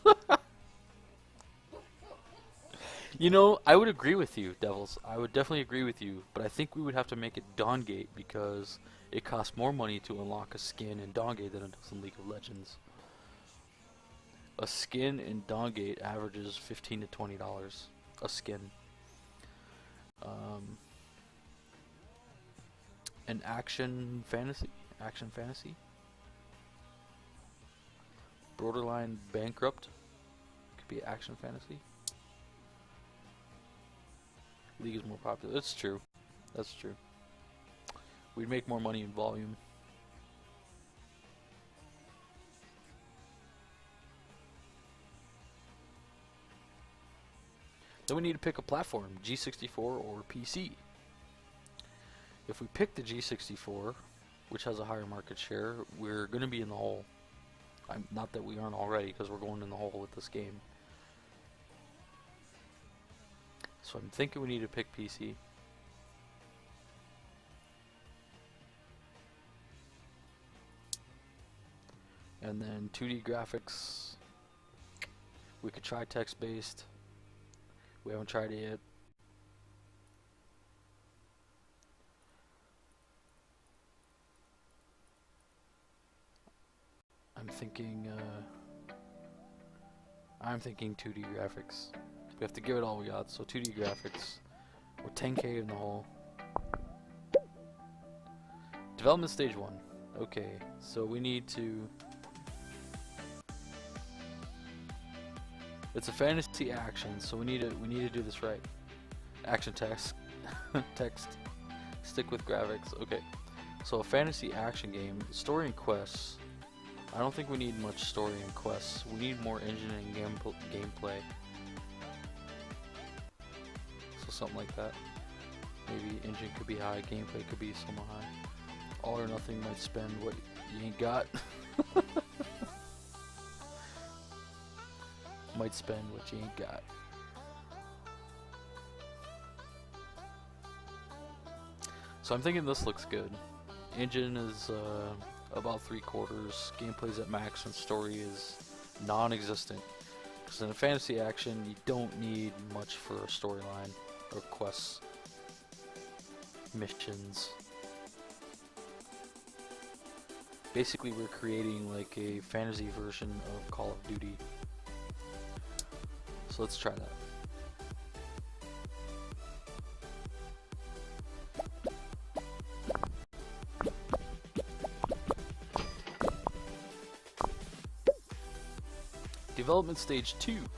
You know, I would agree with you, Devils. I would definitely agree with you, but I think we would have to make it Dawngate because it costs more money to unlock a skin in Dawngate than it does in League of Legends. A skin in Dawngate averages $15 to $20 a skin. An action fantasy? Action fantasy? Borderline Bankrupt could be action fantasy. League is more popular. That's true. That's true. We'd make more money in volume. Then we need to pick a platform, G64 or PC. If we pick the G64, which has a higher market share, we're going to be in the hole. Not that we aren't already, because we're going in the hole with this game. So I'm thinking we need to pick PC. And then 2D graphics, we could try text-based. We haven't tried it yet. I'm thinking 2D graphics. We have to give it all we got, so 2D graphics. We're 10K in the hole. Development stage 1. Okay, so we need to... It's a fantasy action, so we need to do this right. Action text. Text. Stick with graphics. Okay. So a fantasy action game, story and quests. I don't think we need much story and quests. We need more engine and gameplay. So something like that. Maybe engine could be high, gameplay could be somewhat high. All or nothing might spend what you ain't got. Might spend what you ain't got. So I'm thinking this looks good. Engine is about 3/4. Gameplay's at max and story is non-existent. Because in a fantasy action, you don't need much for a storyline or quests, missions. Basically, we're creating like a fantasy version of Call of Duty. So let's try that. Development stage 2.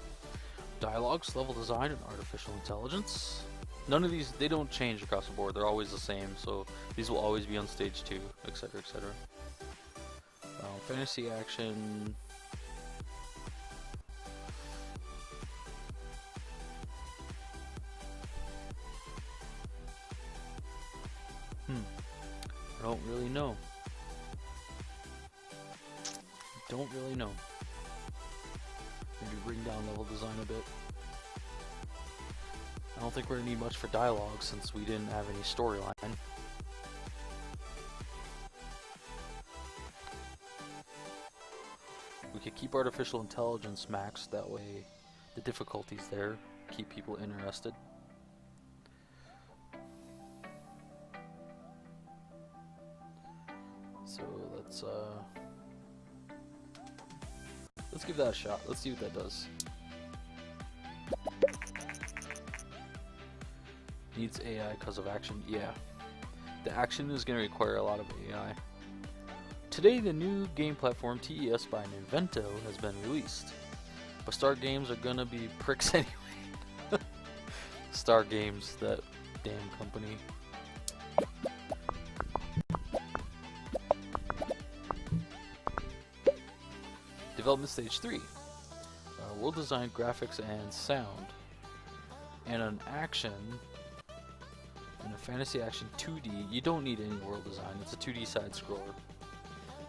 Dialogues, level design, and artificial intelligence. None of these, they don't change across the board. They're always the same. So these will always be on stage 2, etc., etc. Fantasy action. I don't really know. Don't really know. Maybe bring down level design a bit. I don't think we're gonna need much for dialogue since we didn't have any storyline. We could keep artificial intelligence maxed, that way the difficulty's there, keep people interested. So let's give that a shot. Let's see what that does. Needs AI because of action. Yeah. The action is going to require a lot of AI. Today, the new game platform TES by Nintendo has been released. But Star Games are going to be pricks anyway. Star Games, that damn company. Development stage 3. World design, graphics, and sound. And an action, in a fantasy action 2D, you don't need any world design. It's a 2D side scroller.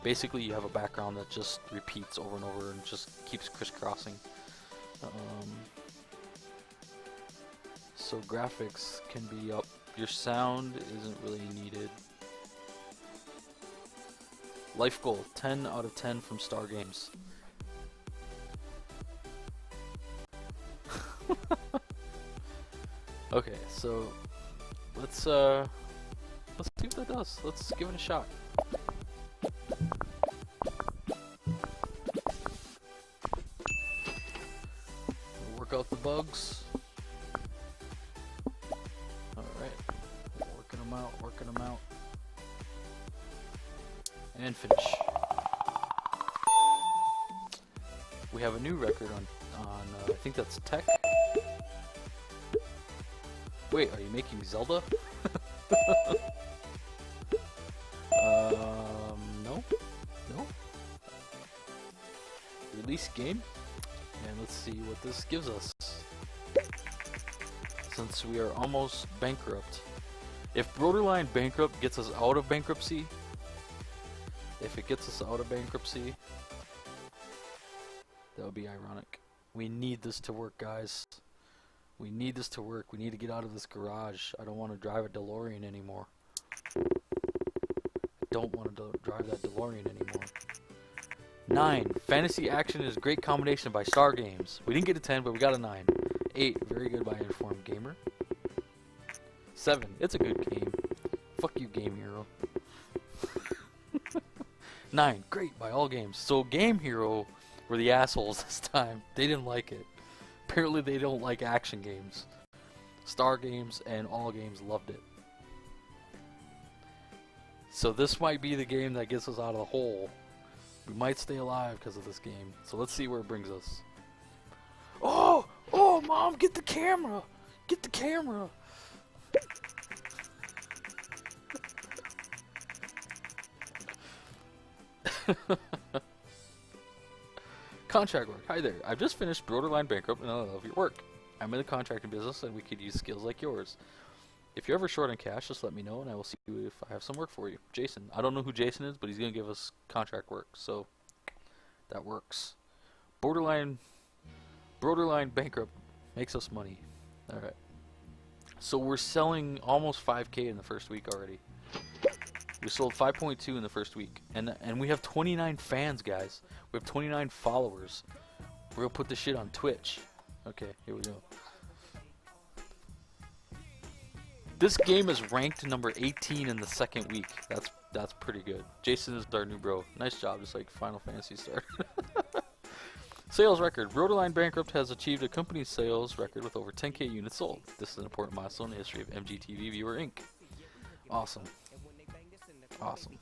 Basically, you have a background that just repeats over and over and just keeps crisscrossing. So graphics can be up. Your sound isn't really needed. Life goal, 10 out of 10 from Star Games. Okay, so let's see what that does. Let's give it a shot. We'll work out the bugs. Alright. Working them out. And finish. We have a new record on I think that's tech. Wait, are you making Zelda? No. Release game, and let's see what this gives us. since we are almost bankrupt. If Borderline Bankrupt gets us out of bankruptcy, that would be ironic. We need this to work, guys. We need this to work. We need to get out of this garage. I don't want to drive a DeLorean anymore. I don't want to drive that DeLorean anymore. 9. Fantasy Action is a great combination by Star Games. We didn't get a 10, but we got a 9. 8. Very good by Informed Gamer. 7. It's a good game. Fuck you, Game Hero. 9. Great by All Games. So Game Hero were the assholes this time. They didn't like it. Apparently they don't like action games. Star Games and All Games loved it. So this might be the game that gets us out of the hole. We might stay alive because of this game. So let's see where it brings us. Oh! Oh, Mom, get the camera! Get the camera! Contract work. Hi there. I've just finished Borderline Bankrupt and I love your work. I'm in the contracting business and we could use skills like yours. If you're ever short on cash, just let me know and I will see if I have some work for you. Jason. I don't know who Jason is, but he's going to give us contract work. So, that works. Borderline Bankrupt makes us money. Alright. So we're selling almost 5K in the first week already. We sold 5.2 in the first week. And we have 29 fans, guys. We have 29 followers. We're going to put this shit on Twitch. Okay, here we go. This game is ranked number 18 in the second week. That's pretty good. Jason is our new bro. Nice job, just like Final Fantasy Star. Sales record. Borderline Bankrupt has achieved a company sales record with over 10K units sold. This is an important milestone in the history of MGTV Viewer Inc. Awesome. Awesome.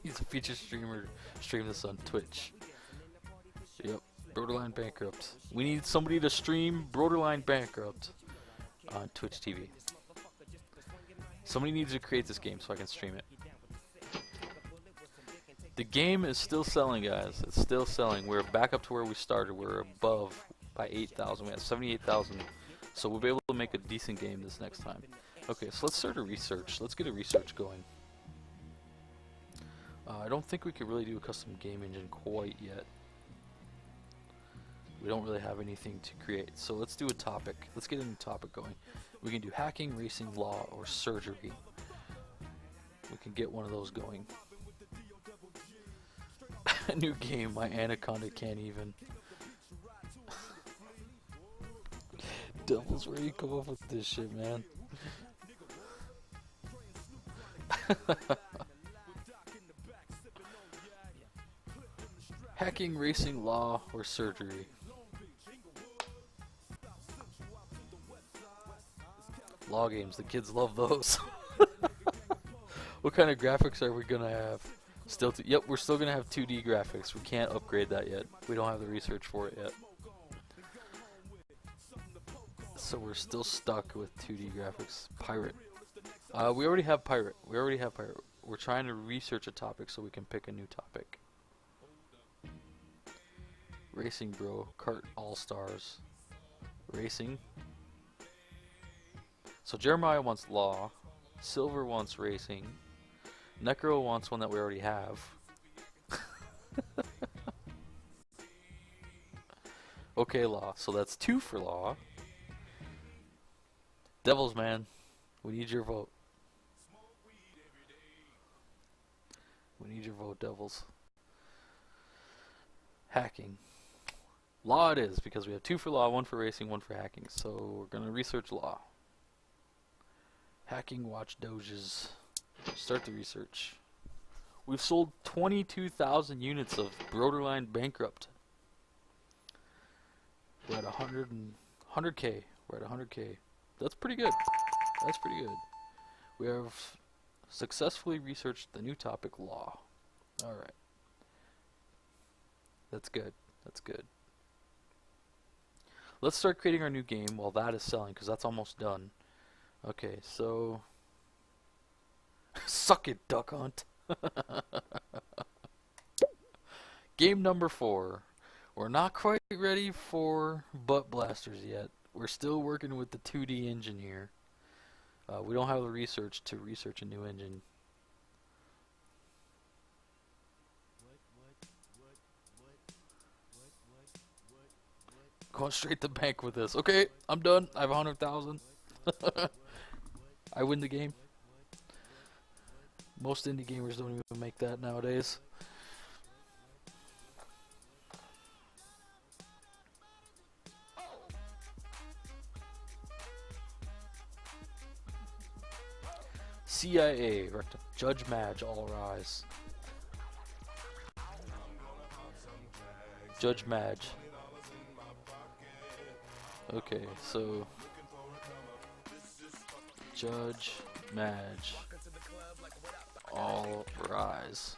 Needs a featured streamer stream this on Twitch. Yep. Borderline Bankrupt. We need somebody to stream Borderline Bankrupt on Twitch TV. Somebody needs to create this game so I can stream it. The game is still selling, guys. It's still selling. We're back up to where we started. We're above by 8,000. We have 78,000. So we'll be able to make a decent game this next time. Okay, so let's start a research. Let's get a research going. I don't think we could really do a custom game engine quite yet. We don't really have anything to create. So let's do a topic. Let's get a new topic going. We can do hacking, racing, law, or surgery. We can get one of those going. A new game. My Anaconda can't even. Devils, where you come up with this shit, man? Hacking, racing, law, or surgery. Law games, the kids love those. What kind of graphics are we gonna have? Yep, we're still gonna have 2D graphics. We can't upgrade that yet. We don't have the research for it yet. So we're still stuck with 2D graphics. Pirate. We already have pirate. We're trying to research a topic so we can pick a new topic. Racing, bro. Kart All-Stars. Racing. So Jeremiah wants law. Silver wants racing. Necro wants one that we already have. Okay, law. So that's 2 for law. Devils, man. We need your vote. We need your vote, Devils. Hacking. Law it is, because we have 2 for law, 1 for racing, 1 for hacking. So we're going to research law. Hacking watch doges. Start the research. We've sold 22,000 units of Borderline Bankrupt. We're at 100K. We're at 100K. That's pretty good. That's pretty good. We have successfully researched the new topic, law. Alright. That's good. That's good. Let's start creating our new game while that is selling, because that's almost done. Okay, so... Suck it, Duck Hunt! Game number 4. We're not quite ready for butt blasters yet. We're still working with the 2D engineer. We don't have the research to research a new engine. Going straight to bank with this. Okay, I'm done. I have 100,000. I win the game. Most indie gamers don't even make that nowadays. CIA, Judge Madge, all rise. Judge Madge. Okay, so Judge Madge, all rise.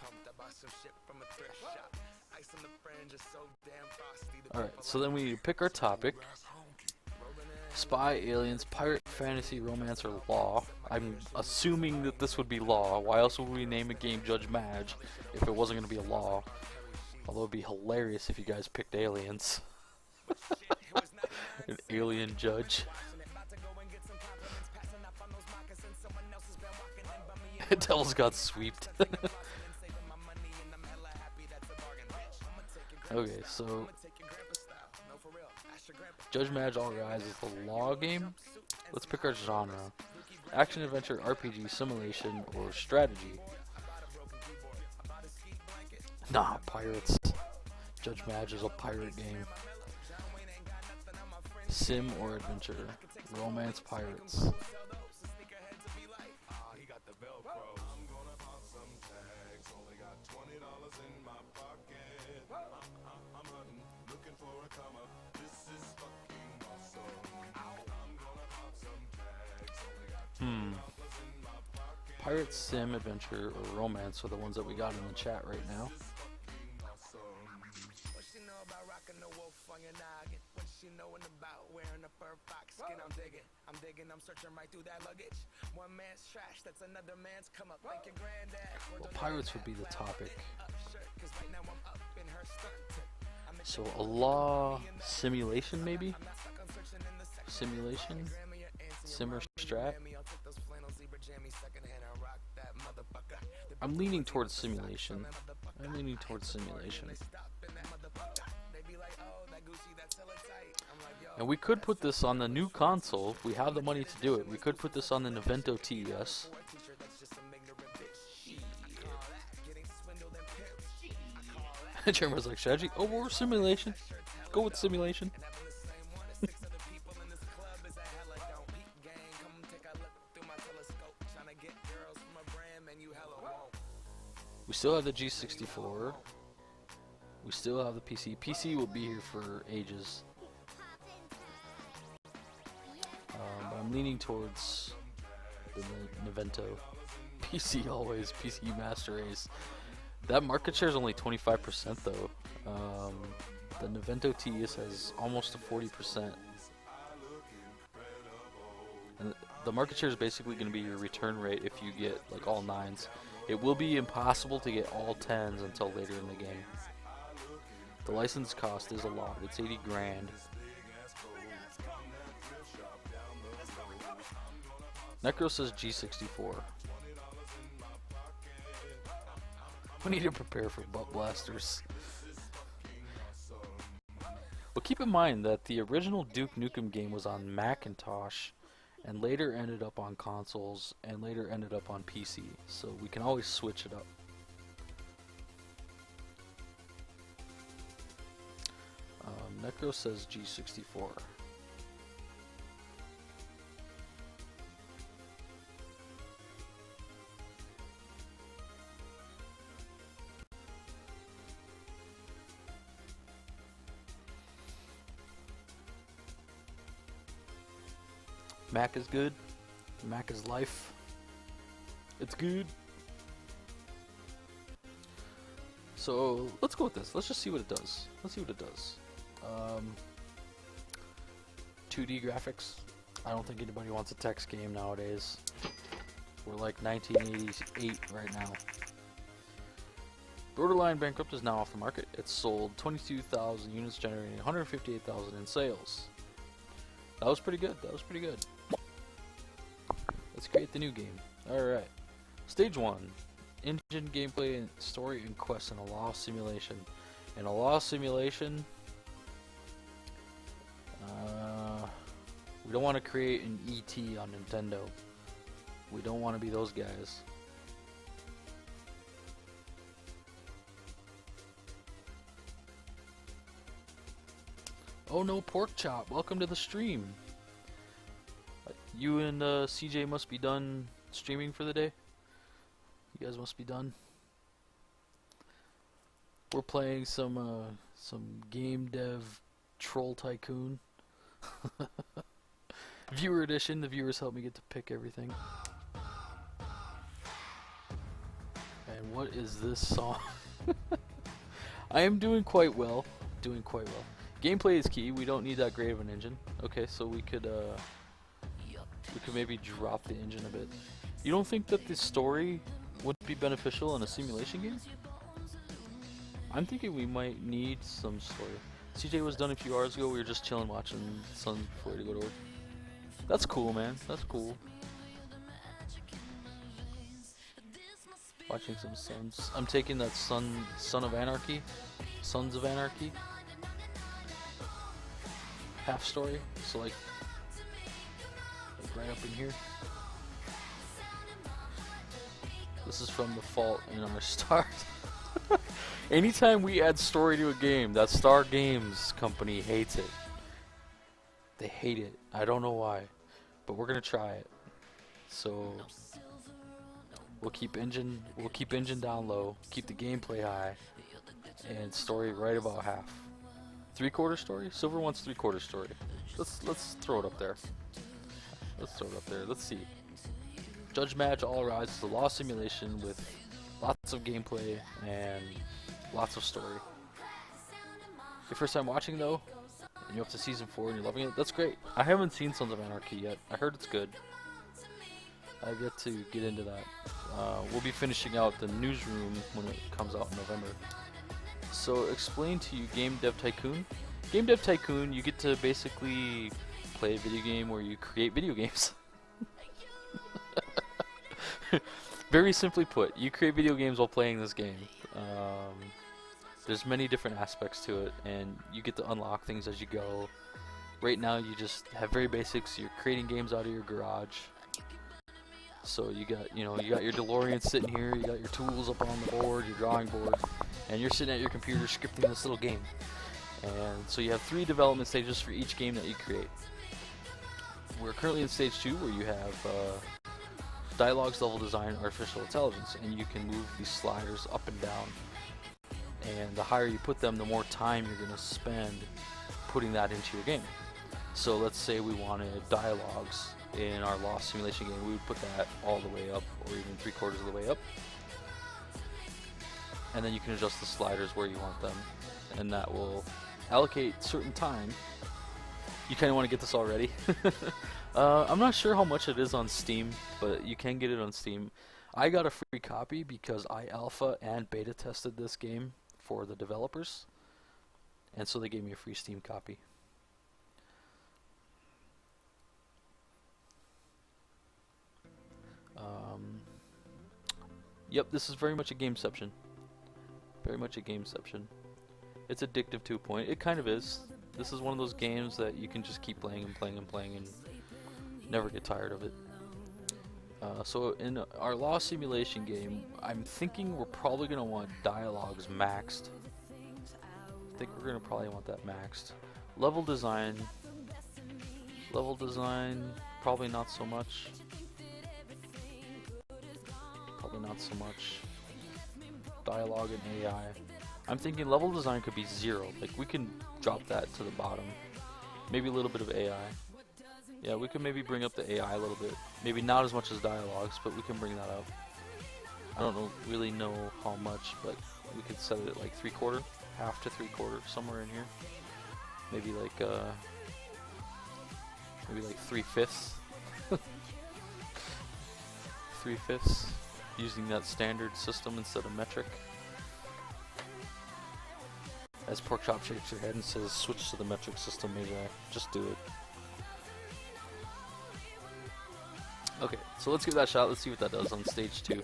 Alright, so then we pick our topic. Spy, aliens, pirate, fantasy, romance, or law. I'm assuming that this would be law. Why else would we name a game Judge Madge if it wasn't going to be a law? Although it'd be hilarious if you guys picked aliens. An alien judge. Devil's got sweeped. Okay, so Judge Madge All Rise is the law game. Let's pick our genre. Action, adventure, RPG, simulation, or strategy. Nah, pirates. Judge Madge is a pirate game. Sim or adventure. Romance, pirates. Pirate, sim, adventure, or romance are the ones that we got in the chat right now. Well, pirates would be the topic. So a law simulation, maybe? Simulation? Simmer strat? I'm leaning towards simulation. And we could put this on the new console. If we have the money to do it, we could put this on the Nintendo TES. Jeremy's like, strategy? Oh, we're simulation. Go with simulation. We still have the G64. We still have the PC. PC will be here for ages. But I'm leaning towards the Nintendo. PC always. PC Master Race. That market share is only 25% though. The Nintendo TES has almost a 40%. And the market share is basically going to be your return rate if you get like all 9s. It will be impossible to get all 10s until later in the game. The license cost is a lot. It's 80 grand. Necro says G64. We need to prepare for butt blasters. But keep in mind that the original Duke Nukem game was on Macintosh and later ended up on consoles and later ended up on PC. So we can always switch it up. Necro says G64. Mac is good. Mac is life. It's good. So let's go with this. Let's just see what it does. 2D graphics. I don't think anybody wants a text game nowadays. We're like 1988 right now. Borderline Bankrupt is now off the market. It sold 22,000 units, generating 158,000 in sales. That was pretty good. That was pretty good. Let's create the new game. Alright. Stage 1. Engine, gameplay, and story, and quests in a lost simulation. In a lost simulation, we don't want to create an ET on Nintendo. We don't want to be those guys. Oh no, Pork Chop, welcome to the stream. You and CJ must be done streaming for the day. You guys must be done. We're playing some game dev troll tycoon. Viewer edition. The viewers help me get to pick everything. And what is this song? I am doing quite well. Doing quite well. Gameplay is key. We don't need that great of an engine. Okay, so we could maybe drop the engine a bit. You don't think that the story would be beneficial in a simulation game? I'm thinking we might need some story. CJ was done a few hours ago. We were just chilling watching the sun before he had to go to work. That's cool, man. That's cool. Watching some suns. I'm taking that Son of Anarchy. Sons of Anarchy. Half story. So like right up in here. This is from the fault in our stars. Anytime we add story to a game, that Star Games company hates it. They hate it. I don't know why, but we're gonna try it. So we'll keep engine down low, keep the gameplay high, and story right about half. 3/4 story? Silver wants 3/4 story. Let's throw it up there. Let's throw it up there. Let's see. Judge Match All Rise is a lost simulation with lots of gameplay and lots of story. Your first time watching though, and you're up to season 4 and you're loving it, that's great. I haven't seen Sons of Anarchy yet. I heard it's good. I've yet to get into that. We'll be finishing out the newsroom when it comes out in November. So explain to you Game Dev Tycoon. Game Dev Tycoon, you get to basically play a video game where you create video games. Very simply put, you create video games while playing this game. There's many different aspects to it, and you get to unlock things as you go. Right now, you just have very basics. You're creating games out of your garage. So you got your DeLorean sitting here. You got your tools up on the board, your drawing board, and you're sitting at your computer scripting this little game. And so you have 3 development stages for each game that you create. We're currently in stage 2, where you have dialogues, level design, artificial intelligence, and you can move these sliders up and down. And the higher you put them, the more time you're going to spend putting that into your game. So let's say we wanted dialogues in our lost simulation game, we would put that all the way up, or even 3/4 of the way up. And then you can adjust the sliders where you want them, and that will allocate certain time. You kind of want to get this already. I'm not sure how much it is on Steam, but you can get it on Steam. I got a free copy because I alpha and beta tested this game for the developers, and so they gave me a free Steam copy. Yep, this is very much a gameception. Very much a gameception. It's addictive to a point. It kind of is. This is one of those games that you can just keep playing and playing and playing and never get tired of it. So in our lost simulation game, I'm thinking we're probably going to want dialogues maxed. I think we're going to probably want that maxed. Level design, probably not so much. Probably not so much. Dialogue and AI. I'm thinking level design could be 0. Like, we can drop that to the bottom. Maybe a little bit of AI. Yeah, we could maybe bring up the AI a little bit. Maybe not as much as dialogues, but we can bring that up. I don't really know how much, but we could set it at like 3/4, half to 3/4, somewhere in here. Maybe like 3/5. 3/5, using that standard system instead of metric. As Porkchop shakes her head and says, switch to the metric system, maybe just do it. Okay, so let's give that a shot. Let's see what that does on stage 2.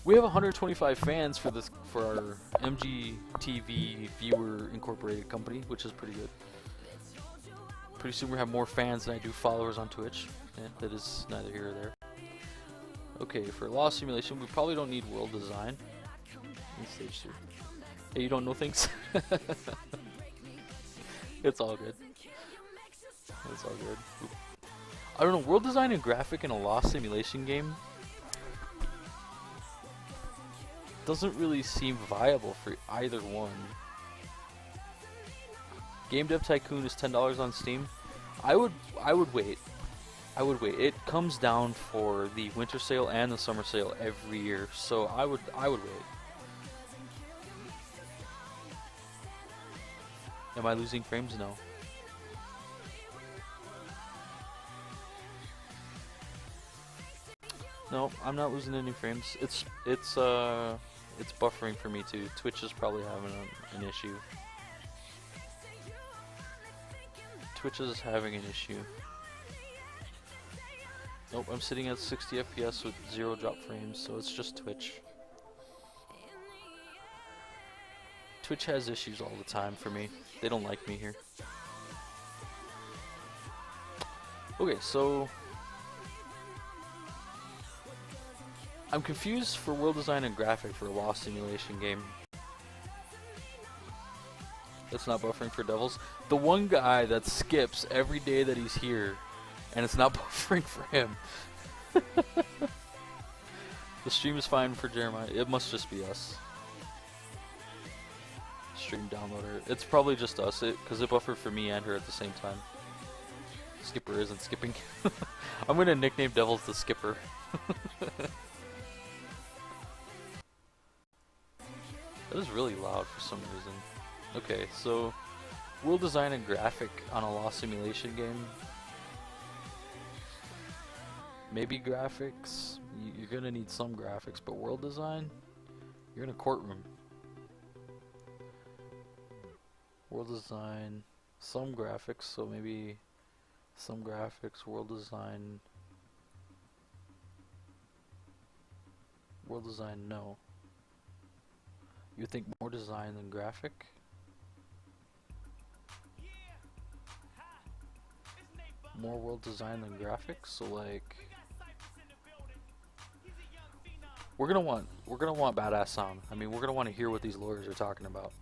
We have 125 fans for our MGTV Viewer Incorporated company, which is pretty good. Pretty soon we have more fans than I do followers on Twitch. That is neither here or there. Okay, for law simulation, we probably don't need world design in stage 2. Hey, you don't know things? It's all good. It's all good. Oop. I don't know, world design and graphic in a law simulation game doesn't really seem viable for either one. Game Dev Tycoon is $10 on Steam. I would wait. I would wait. It comes down for the winter sale and the summer sale every year, so I would wait. Am I losing frames? No. No, I'm not losing any frames. It's buffering for me too. Twitch is probably having an issue. Twitch is having an issue. Nope, I'm sitting at 60 FPS with 0 drop frames, so it's just Twitch. Twitch has issues all the time for me. They don't like me here. Okay, so I'm confused for world design and graphic for a law simulation game. That's not buffering for Devils. The one guy that skips every day that he's here, and it's not buffering for him. The stream is fine for Jeremiah. It must just be us. Stream downloader. It's probably just us, because it buffered for me and her at the same time. Skipper isn't skipping. I'm gonna nickname Devils the Skipper. That is really loud for some reason. Okay, so world design and graphic on a law simulation game. Maybe graphics. You're gonna need some graphics, but world design, you're in a courtroom. World design, some graphics, so maybe some graphics, world design. World design, no. You think more design than graphic? More world design than graphics, so like we're gonna want badass sound. I mean, we're gonna want to hear what these lawyers are talking about.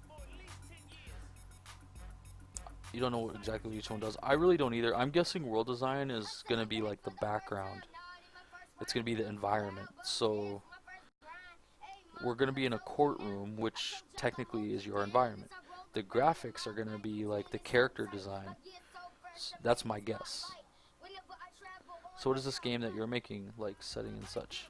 You don't know what exactly each one does. I really don't either. I'm guessing world design is gonna be like the background. It's gonna be the environment. So we're gonna be in a courtroom, which technically is your environment. The graphics are gonna be like the character design. That's my guess. So what is this game that you're making, like setting and such?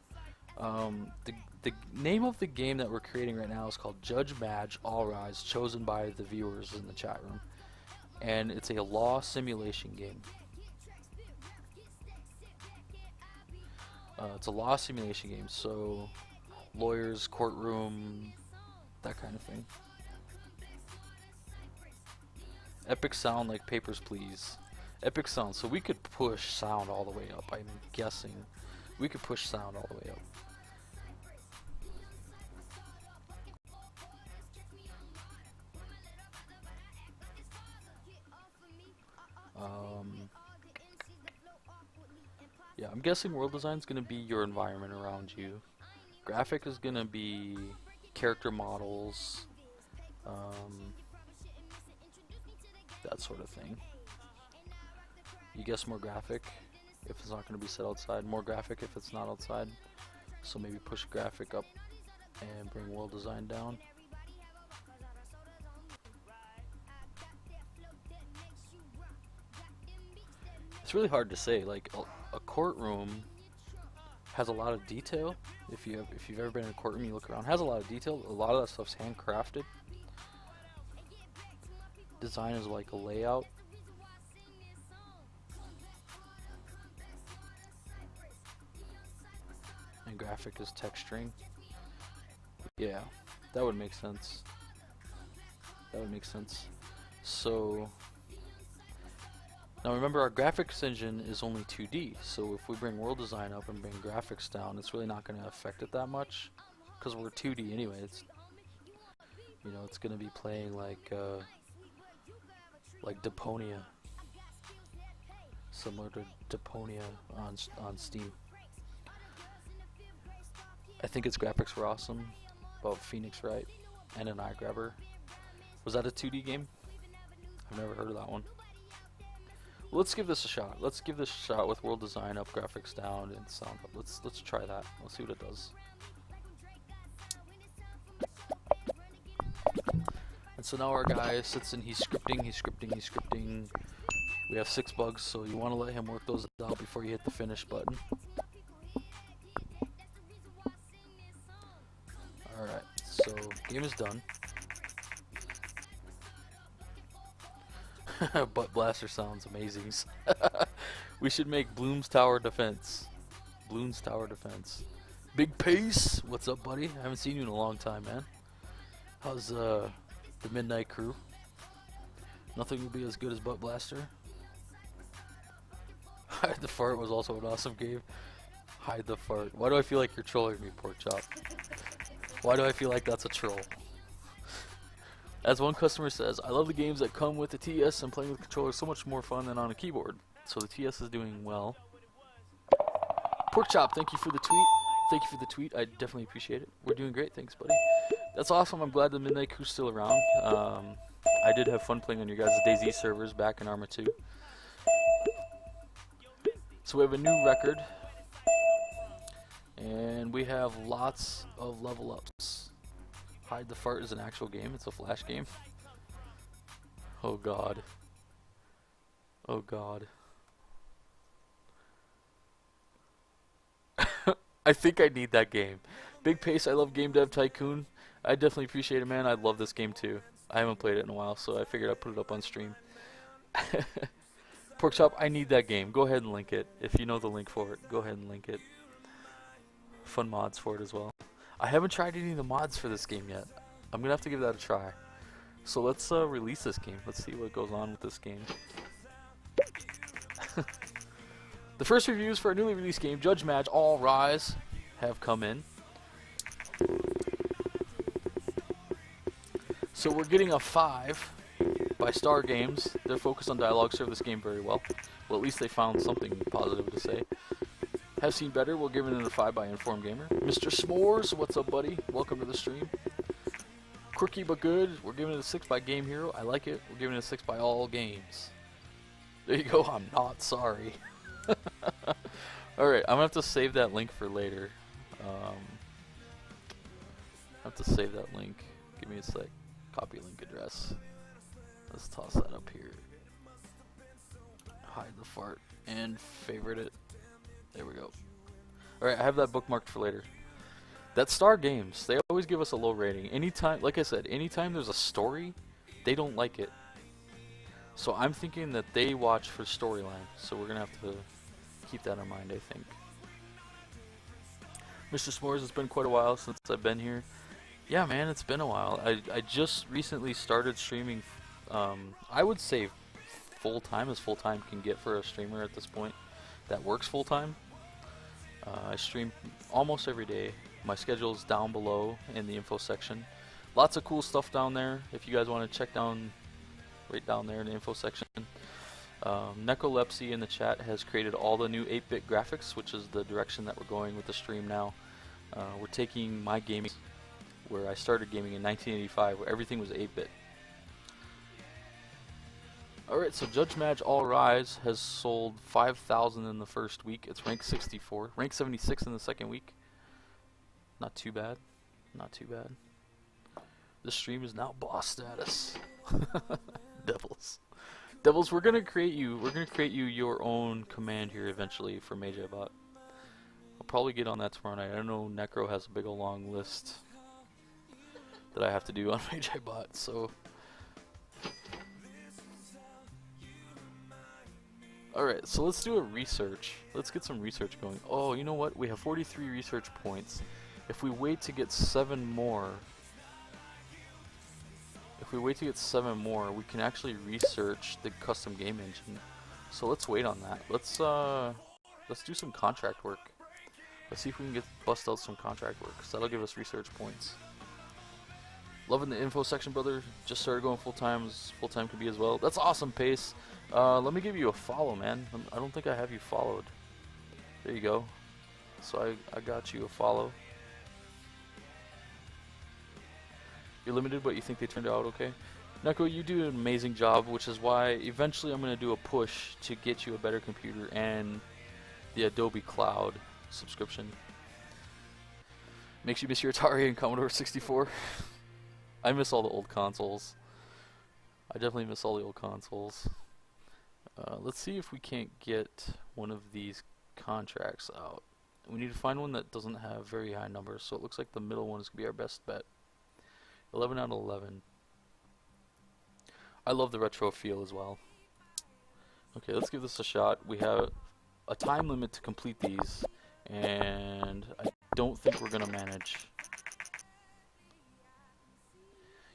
The name of the game that we're creating right now is called Judge Madge All Rise, chosen by the viewers in the chat room. And it's a law simulation game. It's a law simulation game, so lawyers, courtroom, that kind of thing. Epic sound like Papers, Please. Epic sound, so we could push sound all the way up, I'm guessing. We could push sound all the way up. Yeah, I'm guessing world design is going to be your environment around you. Graphic is going to be character models, that sort of thing. You guess more graphic if it's not going to be set outside, more graphic if it's not outside. So maybe push graphic up and bring world design down. It's really hard to say. Like a courtroom has a lot of detail. If you've ever been in a courtroom, you look around, it has a lot of detail. A lot of that stuff's handcrafted. Design is like a layout. And graphic is texturing. Yeah, that would make sense. That would make sense. So now remember, our graphics engine is only 2D, so if we bring world design up and bring graphics down, it's really not going to affect it that much, because we're 2D anyway. It's, you know, it's going to be playing like Deponia, similar to Deponia on Steam. I think its graphics were awesome. About Phoenix Wright and an eye grabber. Was that a 2D game? I've never heard of that one. Well, let's give this a shot. Let's give this a shot with world design up, graphics down, and sound up. Let's try that. Let's see what it does. And so now our guy sits and he's scripting. We have 6 bugs, so you want to let him work those out before you hit the finish button. Alright, so game is done. Butt blaster sounds amazing. We should make Bloom's Tower Defense. Bloom's Tower Defense. Big Pace, what's up, buddy? I haven't seen you in a long time, man. How's the Midnight Crew? Nothing will be as good as Butt Blaster. Hide the Fart was also an awesome game. Hide the Fart. Why do I feel like you're trolling me, Pork Chop? Why do I feel like that's a troll? As one customer says, I love the games that come with the TS, and playing with the controller is so much more fun than on a keyboard. So the TS is doing well. Pork Chop, thank you for the tweet. Thank you for the tweet. I definitely appreciate it. We're doing great. Thanks, buddy. That's awesome. I'm glad the Midnight Crew's still around. I did have fun playing on your guys' DayZ servers back in Arma 2. So we have a new record. And we have lots of level ups. Hide the Fart is an actual game. It's a Flash game. Oh god. Oh god. I think I need that game. Big Pace, I love Game Dev Tycoon. I definitely appreciate it, man. I love this game too. I haven't played it in a while, so I figured I'd put it up on stream. Pork Chop, I need that game. Go ahead and link it. If you know the link for it, go ahead and link it. Fun mods for it as well. I haven't tried any of the mods for this game yet. I'm gonna have to give that a try. So let's release this game. Let's see what goes on with this game. The first reviews for our newly released game, Judge Madge All Rise, have come in. So we're getting a 5 by Star Games. Their focus on dialogue served this game very well. Well, at least they found something positive to say. Have seen better, we're giving it a 5 by Informed Gamer. Mr. S'mores, what's up, buddy? Welcome to the stream. Quirky but good, we're giving it a 6 by Game Hero. I like it. We're giving it a 6 by All Games. There you go, I'm not sorry. Alright, I'm gonna have to save that link for later. I have to save that link. Give me a sec. Copy link address. Let's toss that up here. Hide the Fart and favorite it. There we go. Alright, I have that bookmarked for later. That Star Games, they always give us a low rating. Anytime, like I said, anytime there's a story, they don't like it. So I'm thinking that they watch for storyline. So we're gonna have to keep that in mind, I think. Mr. S'mores, it's been quite a while since I've been here. Yeah, man, it's been a while. I just recently started streaming. I would say full-time, as full-time can get for a streamer at this point that works full-time. I stream almost every day. My schedule's down below in the info section. Lots of cool stuff down there if you guys want to check down, right down there in the info section. Necolepsy in the chat has created all the new 8-bit graphics, which is the direction that we're going with the stream now. We're taking my gaming, where I started gaming in 1985, where everything was 8-bit. Alright, so Judge Madge All Rise has sold 5,000 in the first week. It's ranked 64. Ranked 76 in the second week. Not too bad. Not too bad. The stream is now boss status. Devils. Devils, we're gonna create you your own command here eventually for MageBot. I'll probably get on that tomorrow night. I know Necro has a big ol' long list that I have to do on MageBot, so alright, so let's do a research. Let's get some research going. Oh, you know what? We have 43 research points. If we wait to get 7 more, if we wait to get 7 more, we can actually research the custom game engine. So let's wait on that. Let's do some contract work. Let's see if we can bust out some contract work, because that'll give us research points. Loving the info section, brother. Just started going full time. Full time can be as well. That's awesome, Pace. Let me give you a follow, man. I don't think I have you followed. There you go. So I got you a follow. You're limited, but you think they turned out okay? Neko, you do an amazing job, which is why eventually I'm going to do a push to get you a better computer and the Adobe Cloud subscription. Makes you miss your Atari and Commodore 64. I miss all the old consoles. I definitely miss all the old consoles. Let's see if we can't get one of these contracts out. We need to find one that doesn't have very high numbers, so it looks like the middle one is going to be our best bet. 11 out of 11. I love the retro feel as well. Okay, let's give this a shot. We have a time limit to complete these, and I don't think we're going to manage.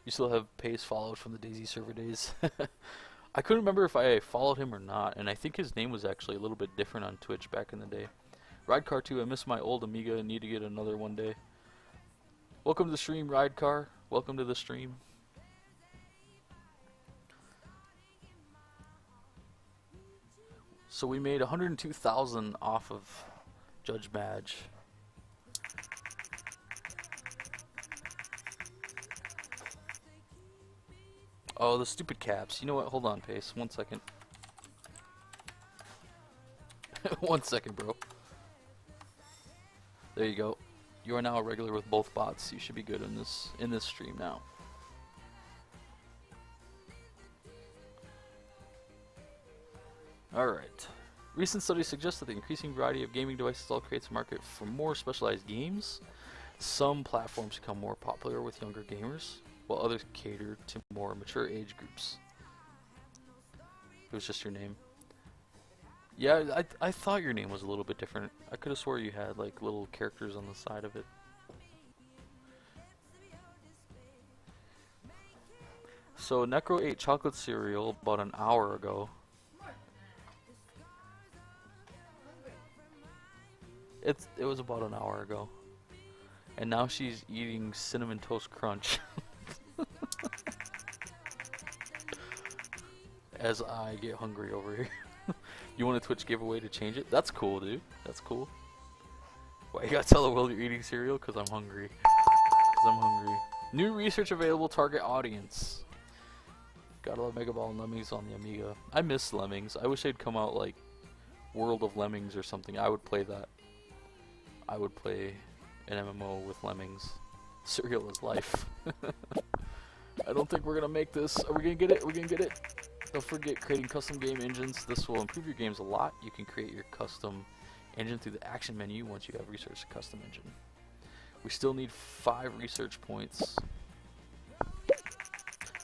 You still have Pace followed from the Daisy server days. I couldn't remember if I followed him or not, and I think his name was actually a little bit different on Twitch back in the day. Ridecar 2, I miss my old Amiga and need to get another one day. Welcome to the stream, Ridecar. Welcome to the stream. So we made 102,000 off of Judge Badge. Oh, the stupid caps. You know what? Hold on, Pace. 1 second. 1 second, bro. There you go. You are now a regular with both bots. You should be good in this stream now. Alright. Recent studies suggest that the increasing variety of gaming devices all creates a market for more specialized games. Some platforms become more popular with younger gamers, while others cater to more mature age groups. It was just your name. Yeah, I thought your name was a little bit different. I could have swore you had like little characters on the side of it. So Necro ate chocolate cereal about an hour ago. It was about an hour ago. And now she's eating Cinnamon Toast Crunch. As I get hungry over here. You want a Twitch giveaway to change it? That's cool, dude. That's cool. Why you gotta tell the world you're eating cereal? Cause I'm hungry. New research available, target audience. Gotta love Mega Ball and Lemmings on the Amiga. I miss Lemmings. I wish they'd come out like World of Lemmings or something. I would play that. I would play an MMO with Lemmings. Cereal is life. I don't think we're gonna make this. Are we gonna get it? We're gonna get it. Don't forget creating custom game engines. This will improve your games a lot. You can create your custom engine through the action menu once you have researched a custom engine. We still need 5 research points.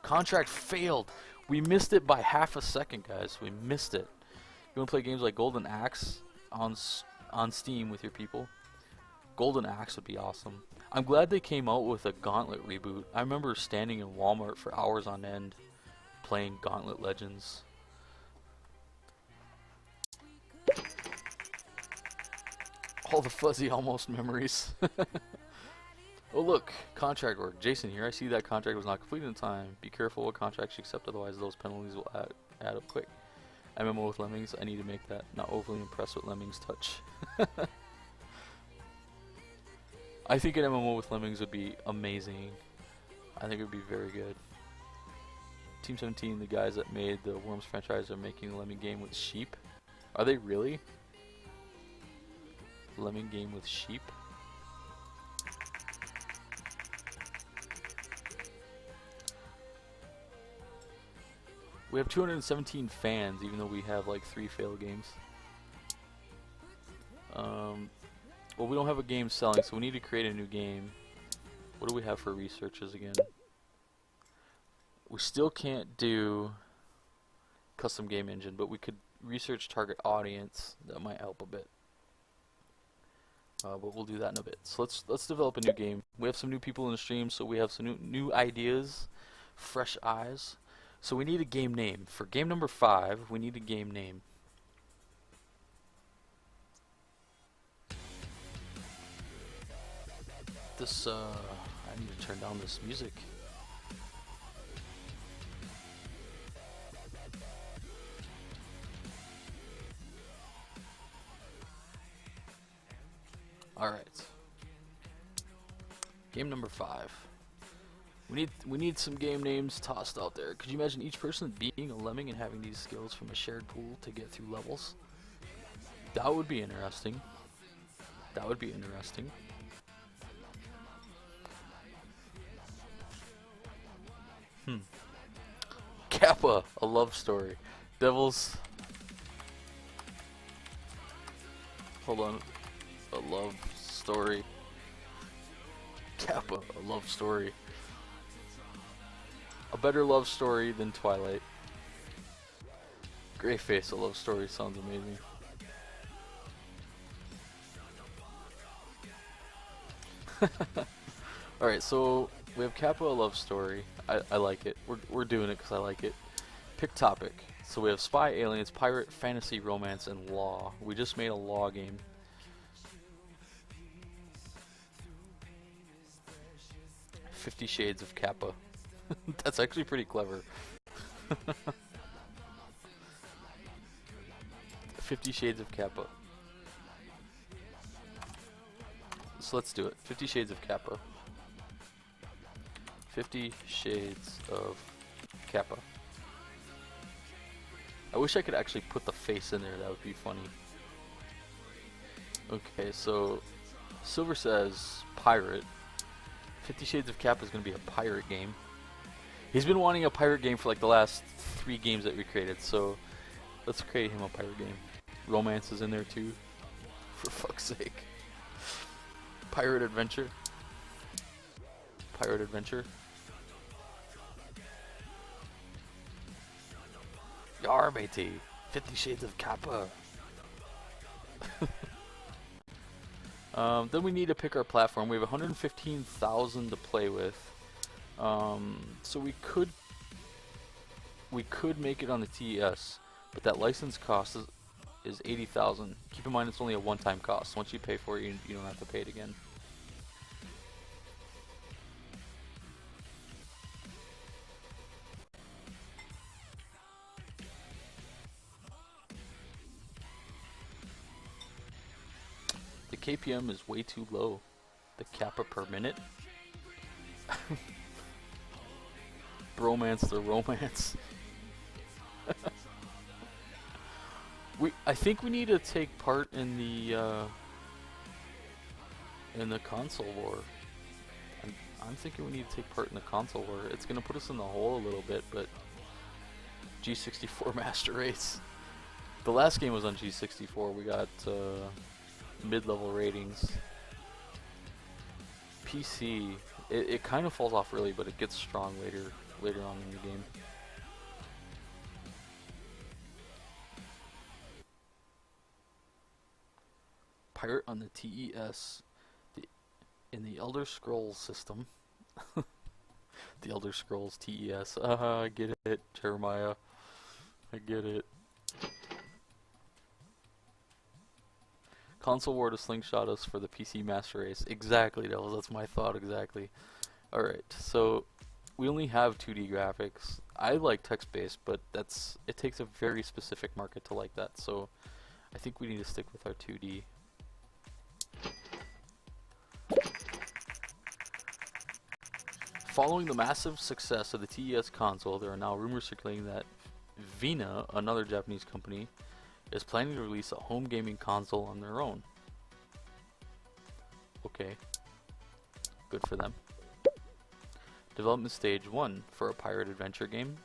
Contract failed. We missed it by half a second, guys. We missed it. You want to play games like Golden Axe on Steam with your people? Golden Axe would be awesome. I'm glad they came out with a Gauntlet reboot. I remember standing in Walmart for hours on end playing Gauntlet Legends. All the fuzzy almost memories. Oh look, contract work. Jason here. I see that contract was not completed in time. Be careful what contracts you accept, otherwise those penalties will add up quick. MMO with Lemmings. I need to make that. Not overly impressed with Lemmings touch. I think an MMO with Lemmings would be amazing. I think it would be very good. Team 17, the guys that made the Worms franchise, are making a Lemming game with sheep. Are they really? Lemming game with sheep? We have 217 fans, even though we have like 3 failed games. Well, we don't have a game selling, so we need to create a new game. What do we have for researches again? We still can't do custom game engine, but we could research target audience. That might help a bit. But we'll do that in a bit. So let's develop a new game. We have some new people in the stream, so we have some new ideas Fresh eyes. So we need a game name. For game number 5, we need a game name. This, I need to turn down this music. Alright. Game number 5. We need some game names tossed out there. Could you imagine each person being a lemming and having these skills from a shared pool to get through levels? That would be interesting. That would be interesting. Kappa, a love story. Devils. Hold on. A love story. Kappa, a love story. A better love story than Twilight. Greyface, a love story sounds amazing. Alright, so we have Kappa, a love story. I like it. We're doing it because I like it. Pick topic. So we have spy, aliens, pirate, fantasy, romance, and law. We just made a law game. $50 Shades of Kappa. That's actually pretty clever. 50 Shades of Kappa. So let's do it. 50 Shades of Kappa. 50 Shades of Kappa. I wish I could actually put the face in there. That would be funny. Okay, so Silver says pirate. 50 Shades of Kappa is going to be a pirate game. He's been wanting a pirate game for like the last 3 games that we created, so let's create him a pirate game. Romance is in there too, for fuck's sake. Pirate adventure. Pirate adventure. Yar, matey. 50 Shades of Kappa. Then we need to pick our platform. We have 115,000 to play with. So we could make it on the TES, but that license cost is 80,000. Keep in mind it's only a one-time cost. Once you pay for it, you don't have to pay it again. The KPM is way too low. The Kappa per minute. Bromance the romance. I think we need to take part in the console war. I'm thinking we need to take part in the console war. It's gonna put us in the hole a little bit, but G64 Master Race. The last game was on G64. We got mid-level ratings. PC, it kind of falls off early, but it gets strong later on in the game. Pirate on the TES, in the Elder Scrolls system. The Elder Scrolls TES. I get it, Jeremiah. I get it. Console war to slingshot us for the PC Master Race. Exactly, Devils. That's my thought exactly. Alright, so we only have 2D graphics. I like text-based, but it takes a very specific market to like that. So I think we need to stick with our 2D. Following the massive success of the TES console, there are now rumors circulating that Vina, another Japanese company, is planning to release a home gaming console on their own. Okay. Good for them. Development stage 1 for a pirate adventure game.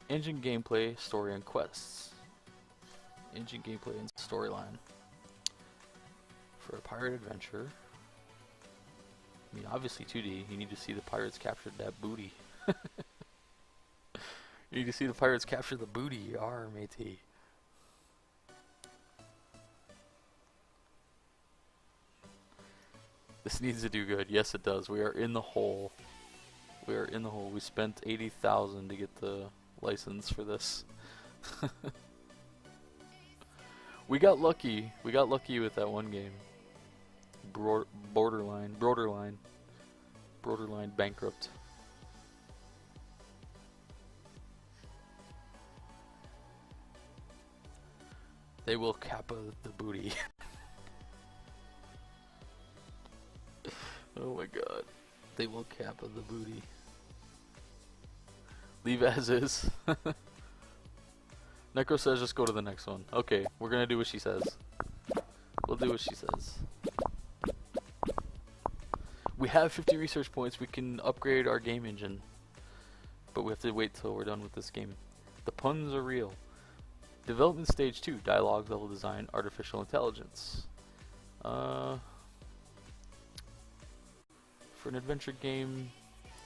Engine gameplay, story, and quests. Engine gameplay and storyline. For a pirate adventure. I mean, obviously 2D, you need to see the pirates capture that booty. You need to see the pirates capture the booty, yar, matey. This needs to do good. Yes, it does. We are in the hole. We are in the hole. We spent 80,000 to get the license for this. We got lucky. We got lucky with that one game. Borderline bankrupt. They will kappa the booty. Oh my god. They will kappa the booty. Leave as is. Necro says just go to the next one. Okay, we're gonna do what she says. We'll do what she says. We have 50 research points. We can upgrade our game engine. But we have to wait till we're done with this game. The puns are real. Development stage 2. Dialogue, level design, artificial intelligence. For an adventure game,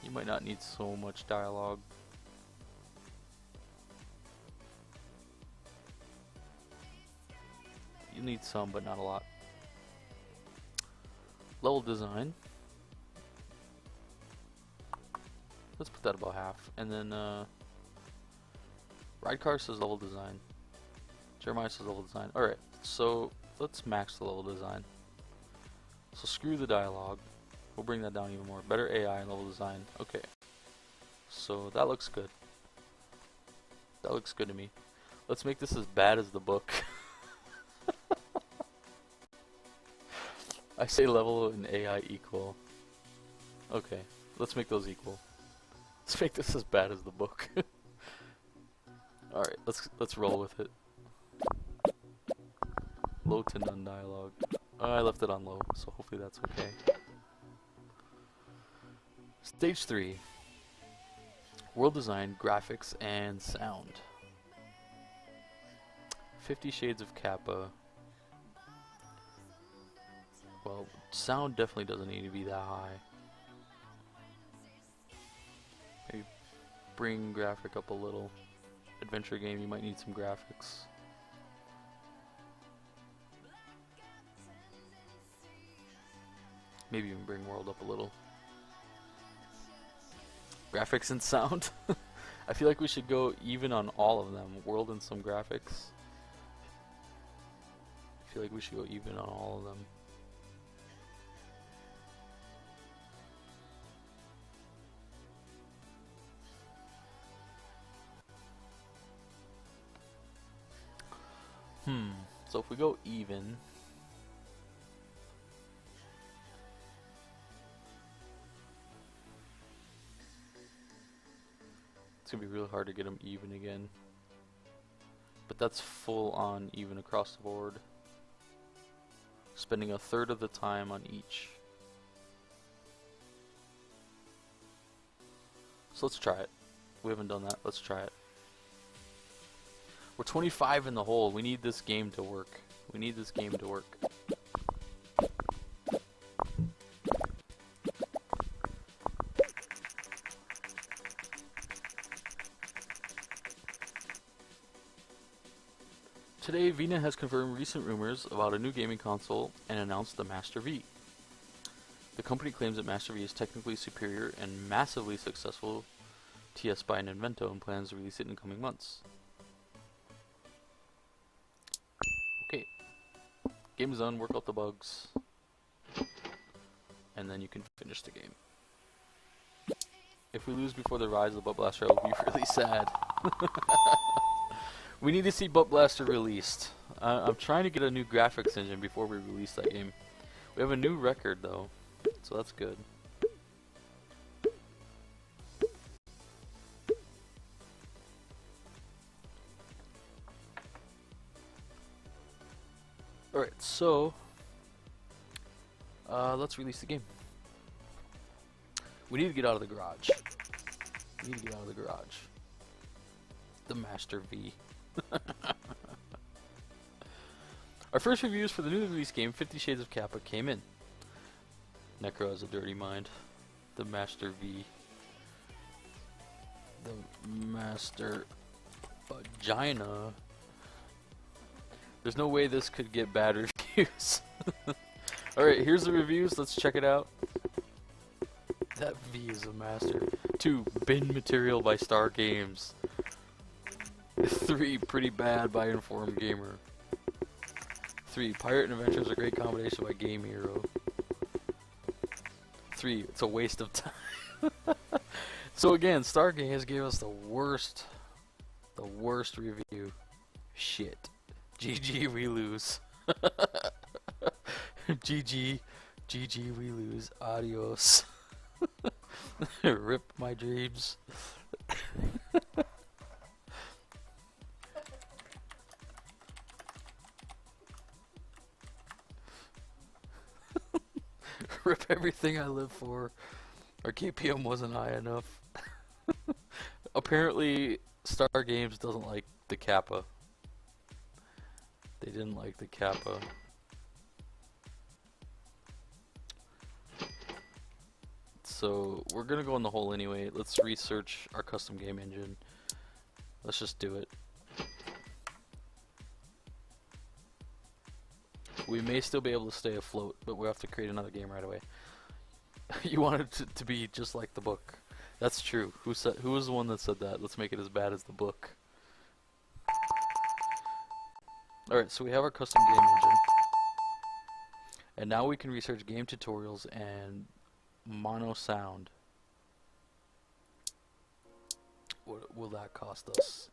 you might not need so much dialogue. You need some, but not a lot. Level design. Let's put that about half. And then, Ridecar says level design. Jeremiah says level design. Alright, so let's max the level design. So screw the dialogue. We'll bring that down even more. Better AI and level design. Okay. So that looks good. That looks good to me. Let's make this as bad as the book. I say level and AI equal. Okay, let's make those equal. Let's make this as bad as the book. Alright, let's roll with it. Low to none dialogue. I left it on low, so hopefully that's okay. Stage 3. World design, graphics, and sound. 50 Shades of Kappa. Well, sound definitely doesn't need to be that high. Maybe bring graphic up a little. Adventure game, you might need some graphics. Maybe even bring world up a little. Graphics and sound. I feel like we should go even on all of them. World and some graphics. I feel like we should go even on all of them. So if we go even, it's gonna be really hard to get them even again. But that's full on even across the board. Spending a third of the time on each. So let's try it. We haven't done that. Let's try it. We're 25 in the hole. We need this game to work. We need this game to work. Today, Vina has confirmed recent rumors about a new gaming console and announced the Master V. The company claims that Master V is technically superior and massively successful TS by Invento and plans to release it in coming months. Okay. Game is done, work out the bugs. And then you can finish the game. If we lose before the rise of the Butt Blaster, I will be really sad. We need to see Butt Blaster released. I'm trying to get a new graphics engine before we release that game. We have a new record though, so that's good. Alright, so let's release the game. We need to get out of the garage. We need to get out of the garage. The Master V. Our first reviews for the newly released game, 50 Shades of Kappa, came in. Necro has a dirty mind. The Master V. The Master Vagina. There's no way this could get bad reviews. Alright, here's the reviews. Let's check it out. That V is a master. 2. Bin Material by Star Games. 3. Pretty Bad by Informed Gamer. 3. Pirate and Adventure is a great combination by Game Hero. 3. It's a waste of time. So again, Star Games gave us the worst review. Shit. GG, we lose. GG, we lose. Adios. Rip my dreams. Rip everything I live for. Our KPM wasn't high enough. Apparently, Star Games doesn't like the Kappa. They didn't like the Kappa. So, we're gonna go in the hole anyway. Let's research our custom game engine. Let's just do it. We may still be able to stay afloat, but we have to create another game right away. You want it to be just like the book. That's true. Who was the one that said that? Let's make it as bad as the book. Alright, so we have our custom game engine. And now we can research game tutorials and mono sound. What will that cost us?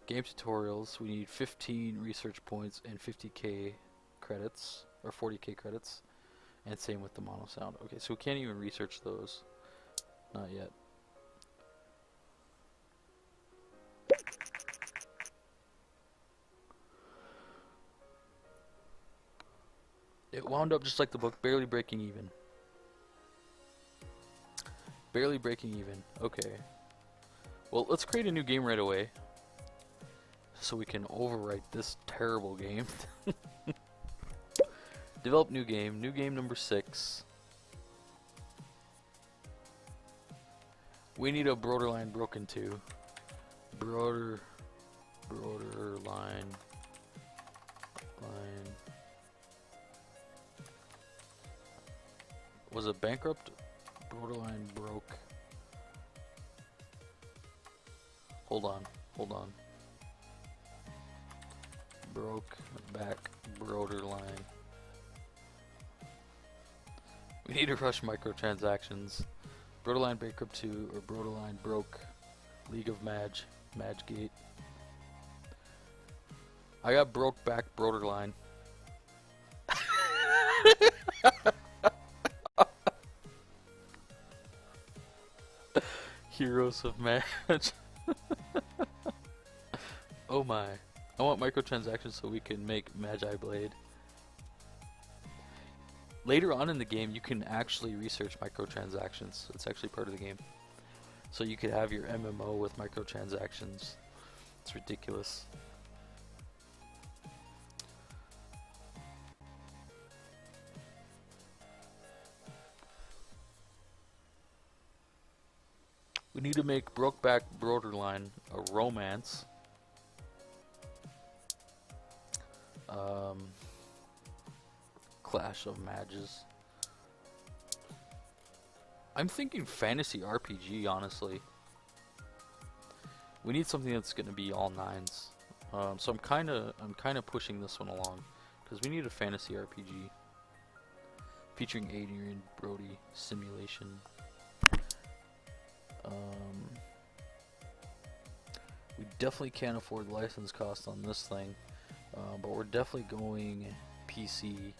Game tutorials, we need 15 research points and 50k credits, or 40k credits. And same with the mono sound. Okay, so we can't even research those. Not yet. It wound up just like the book, barely breaking even. Barely breaking even. Okay. Well, let's create a new game right away, so we can overwrite this terrible game. Develop new game number 6. We need a Broderline broken 2. Broderline line. Was it bankrupt? Broderline broke. Hold on. Broke back Broderline. We need to rush microtransactions. Broderline Bankrupt 2 or Broderline Broke. League of Magegate. I got broke back Broderline. Heroes of Match. Oh my. I want microtransactions so we can make Magi Blade. Later on in the game, you can actually research microtransactions. It's actually part of the game. So you could have your MMO with microtransactions. It's ridiculous. We need to make Brokeback Broderline a romance. Clash of Mages. I'm thinking fantasy RPG, honestly. We need something that's going to be all 9s. So I'm kind of pushing this one along because we need a fantasy RPG featuring Adrian Brody simulation. We definitely can't afford the license cost on this thing, but we're definitely going PC.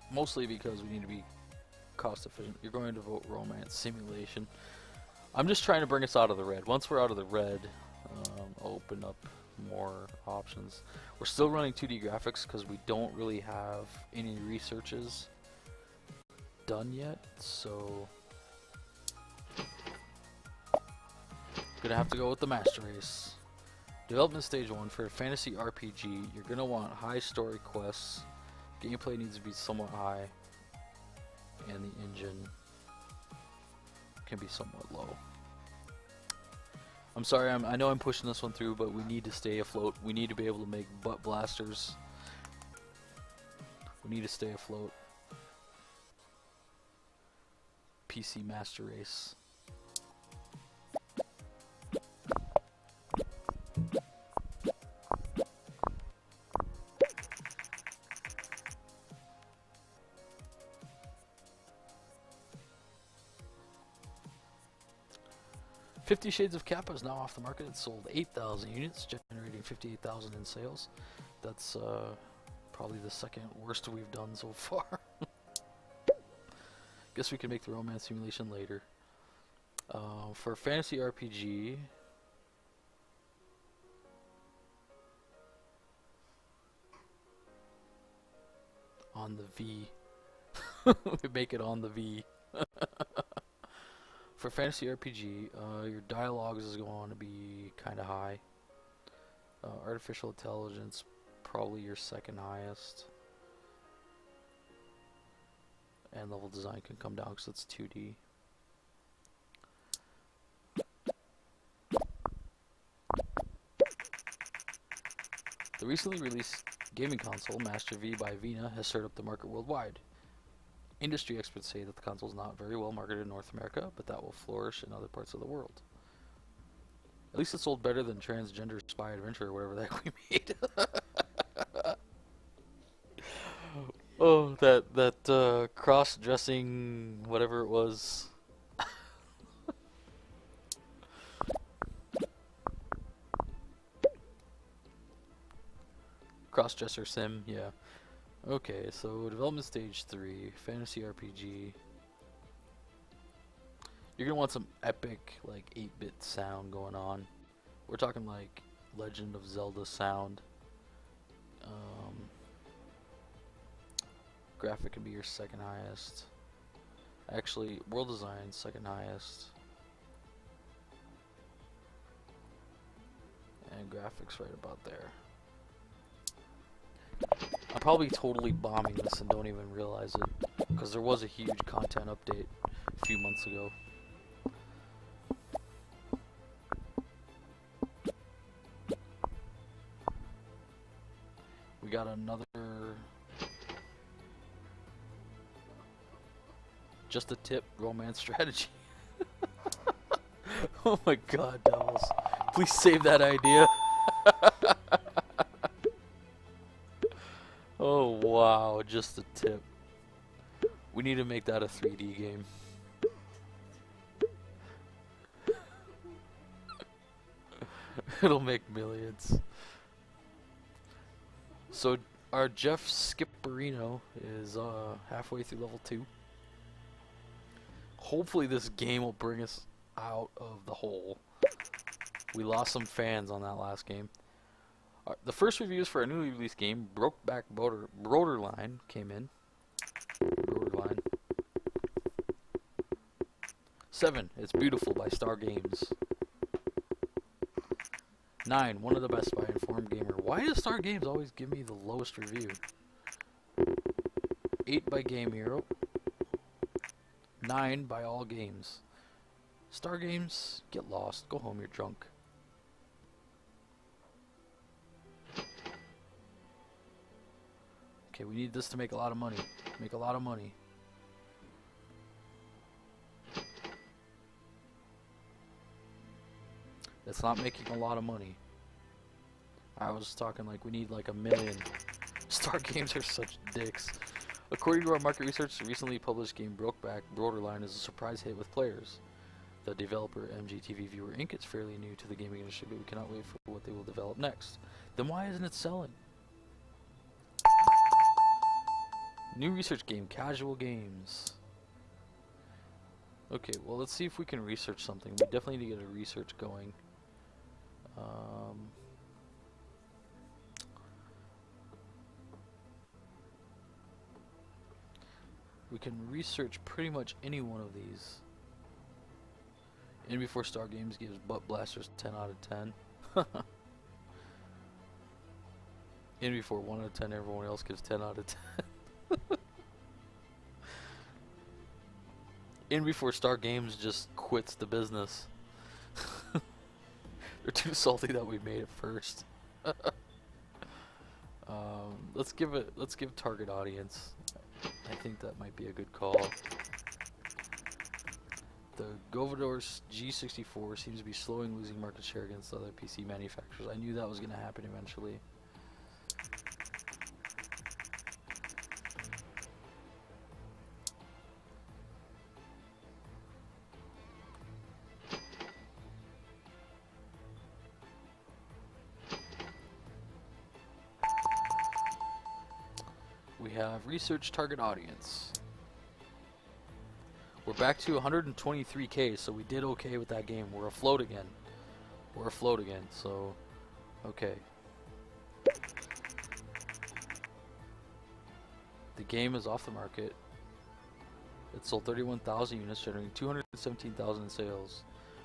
Mostly because we need to be cost efficient. You're going to vote romance simulation. I'm just trying to bring us out of the red. Once we're out of the red, I'll open up more options. We're still running 2D graphics because we don't really have any researches done yet, so gonna have to go with the master race. Development stage 1 for a fantasy RPG. You're gonna want high story quests. Gameplay needs to be somewhat high, and the engine can be somewhat low. I'm sorry, I know I'm pushing this one through, but we need to stay afloat. We need to be able to make butt blasters. We need to stay afloat. PC Master Race. Fifty Shades of Kappa is now off the market. It sold 8,000 units, generating 58,000 in sales. That's probably the second worst we've done so far. Guess we can make the romance simulation later. For fantasy RPG, on the V. We make it on the V. For fantasy RPG, your dialogues is going to be kind of high. Artificial intelligence, probably your second highest. And level design can come down because it's 2D. The recently released gaming console, Master V by Vina, has stirred up the market worldwide. Industry experts say that the console is not very well marketed in North America, but that will flourish in other parts of the world. At least it sold better than Transgender Spy Adventure or whatever the heck we made. Oh, that cross-dressing whatever it was. Cross-dresser sim, yeah. Okay, so development stage 3, fantasy RPG. You're gonna want some epic, like 8-bit sound going on. We're talking like Legend of Zelda sound. Graphic can be your second highest. Actually, world design second highest. And graphics right about there. I'm probably totally bombing this and don't even realize it, because there was a huge content update a few months ago. We got another just a tip romance strategy. Oh my god, devils. Please save that idea. Oh wow, just a tip. We need to make that a 3D game. It'll make millions. So our Jeff Skipperino is halfway through level 2. Hopefully this game will bring us out of the hole. We lost some fans on that last game. The first reviews for our newly released game, Brokeback Borderline, came in. Borderline. 7, It's Beautiful by Star Games. 9, One of the Best by Informed Gamer. Why does Star Games always give me the lowest review? 8 by Game Hero. 9 by All Games. Star Games, get lost. Go home, you're drunk. Okay, we need this to make a lot of money. Make a lot of money. It's not making a lot of money. I was talking like we need like 1 million. Star Games are such dicks. According to our market research, the recently published game Brokeback Borderline is a surprise hit with players. The developer MGTV Viewer Inc. is fairly new to the gaming industry, but we cannot wait for what they will develop next. Then why isn't it selling? New research game, Casual Games. Okay, well let's see if we can research something. We definitely need to get a research going. We can research pretty much any one of these. In Before Star Games gives Butt Blasters 10 out of 10. In Before 1 out of 10, everyone else gives 10 out of 10. In Before Star Games just quits the business. They're too salty that we made it first. Let's give target audience. I think that might be a good call. The Govadore's G64 seems to be slowing losing market share against other PC manufacturers. I knew that was going to happen eventually. We have research target audience. We're back to 123k, so we did okay with that game. We're afloat again. We're afloat again, so okay. The game is off the market. It sold 31,000 units, generating 217,000 in sales.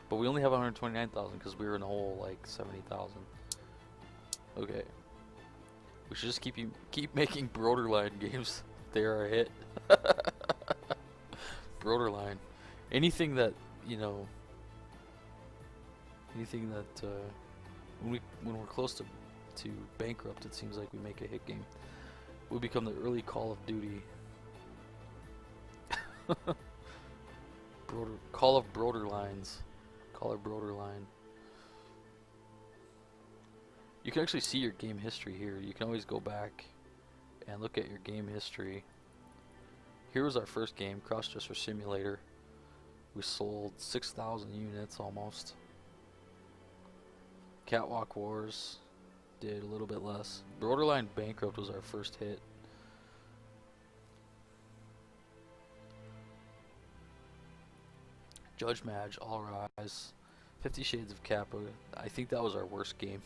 But we only have 129,000 because we were in a hole like 70,000. Okay. We should just keep making Broderline games. They are a hit. Broderline. Anything that, you know, anything that when we're close to bankrupt, it seems like we make a hit game. We become the early Call of Duty. Call of Broderlines. Call of Broderline. You can actually see your game history here. You can always go back and look at your game history. Here was our first game, Crossdresser Simulator. We sold 6,000 units almost. Catwalk Wars did a little bit less. Broderline Bankrupt was our first hit. Judge Madge, All Rise, 50 Shades of Kappa. I think that was our worst game.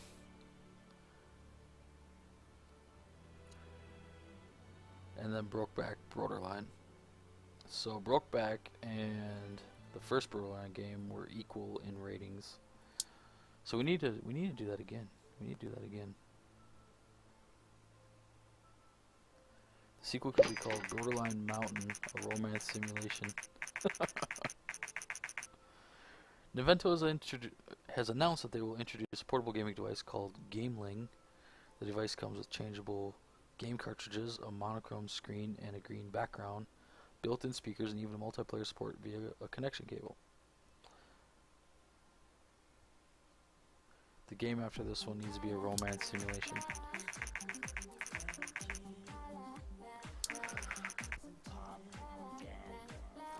And then Brokeback Broderline. So Brokeback and the first Broderline game were equal in ratings. So we need to do that again. We need to do that again. The sequel could be called Broderline Mountain, a romance simulation. Nintendo has announced that they will introduce a portable gaming device called GameLing. The device comes with changeable game cartridges, a monochrome screen, and a green background, built-in speakers, and even a multiplayer support via a connection cable. The game after this one needs to be a romance simulation.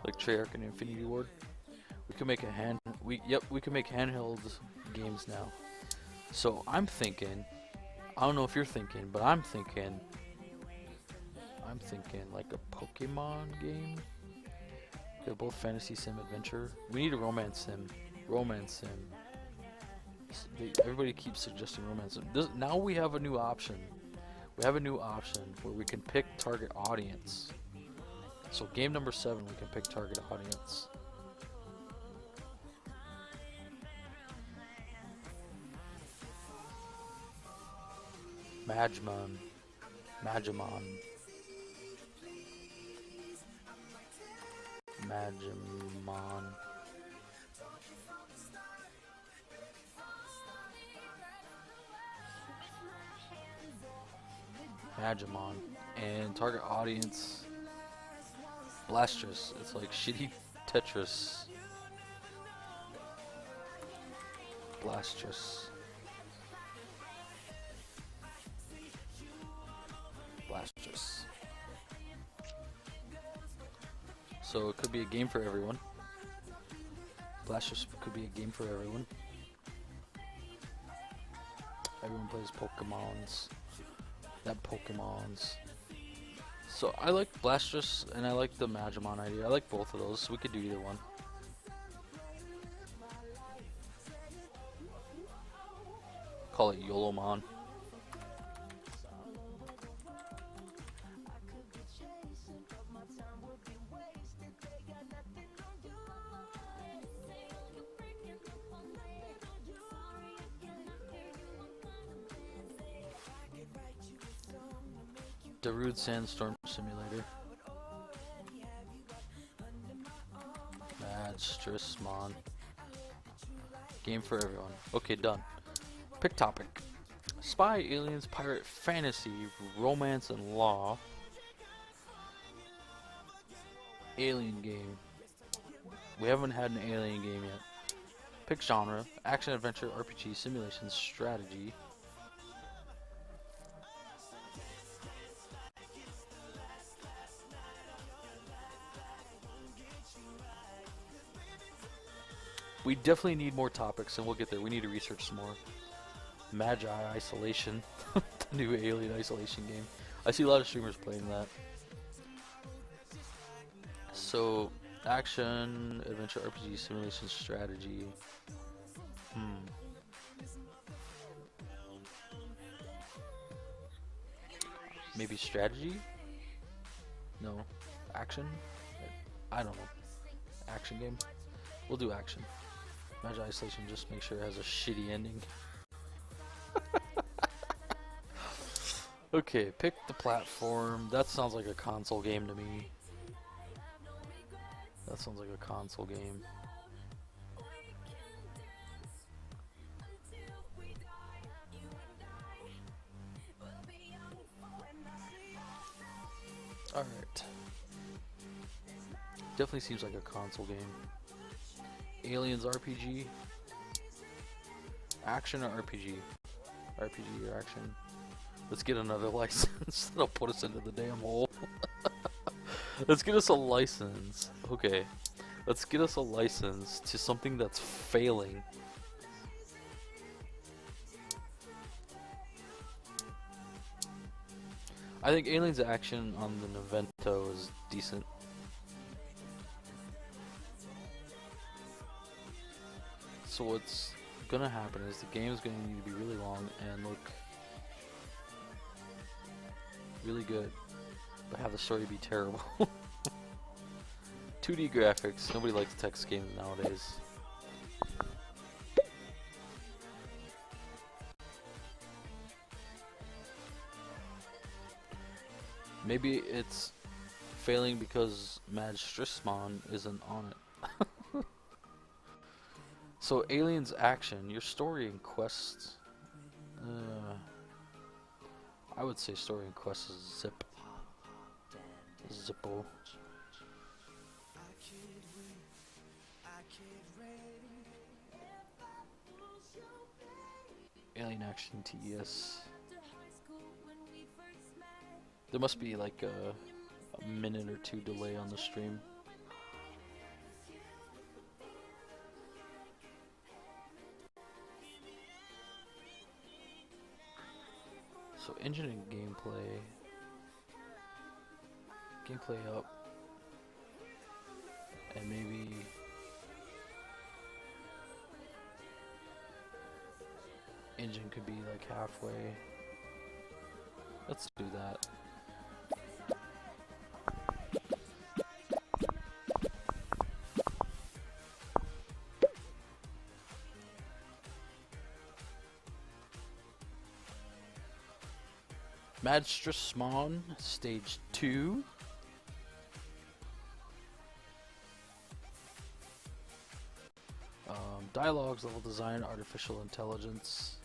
Like Treyarch and Infinity Ward. We can make we can make handheld games now. So I'm thinking, I don't know if you're thinking, but I'm thinking like a Pokemon game. They're both fantasy sim adventure. We need a romance sim. Romance sim. Everybody keeps suggesting romance sim. Now we have a new option. We have a new option where we can pick target audience. So game number 7, we can pick target audience. Magmon. Magmon. Magmon. And target audience Blastrus. It's like shitty Tetris. Blastrus. So it could be a game for everyone. Blastrus could be a game for everyone. Everyone plays Pokemons. That Pokemons. So I like Blastrus and I like the Magmon idea. I like both of those. So we could do either one. Call it YOLOmon. Darude Sandstorm Simulator. Magstrusmon. Game for everyone. Okay, done. Pick topic. Spy, aliens, pirate, fantasy, romance, and law. Alien game. We haven't had an Alien game yet. Pick genre: action, adventure, RPG, simulation, strategy. We definitely need more topics, and we'll get there. We need to research some more. Magi Isolation, the new Alien Isolation game. I see a lot of streamers playing that. So, action, adventure, RPG, simulation, strategy. Maybe strategy? No. Action? I don't know. Action game? We'll do action. Magi Isolation, just make sure it has a shitty ending. Okay, pick the platform. That sounds like a console game to me. That sounds like a console game. Alright. Definitely seems like a console game. Aliens RPG? Action or RPG? RPG or action? Let's get another license. That'll put us into the damn hole. Let's get us a license. Okay. Let's get us a license to something that's failing. I think Aliens Action on the Nintendo is decent. So what's gonna happen is the game is gonna need to be really long and look really good, but have the story be terrible. 2D graphics. Nobody likes text games nowadays. Maybe it's failing because Mad Strismon isn't on it. So Aliens Action, your story and quests. I would say story and quests is Zippo. Alien Action TES. There must be like a minute or two delay on the stream. So engine and gameplay. Gameplay up. And maybe engine could be like halfway. Let's do that. Madstrasmon, Stage 2. Dialogues, level design, artificial intelligence.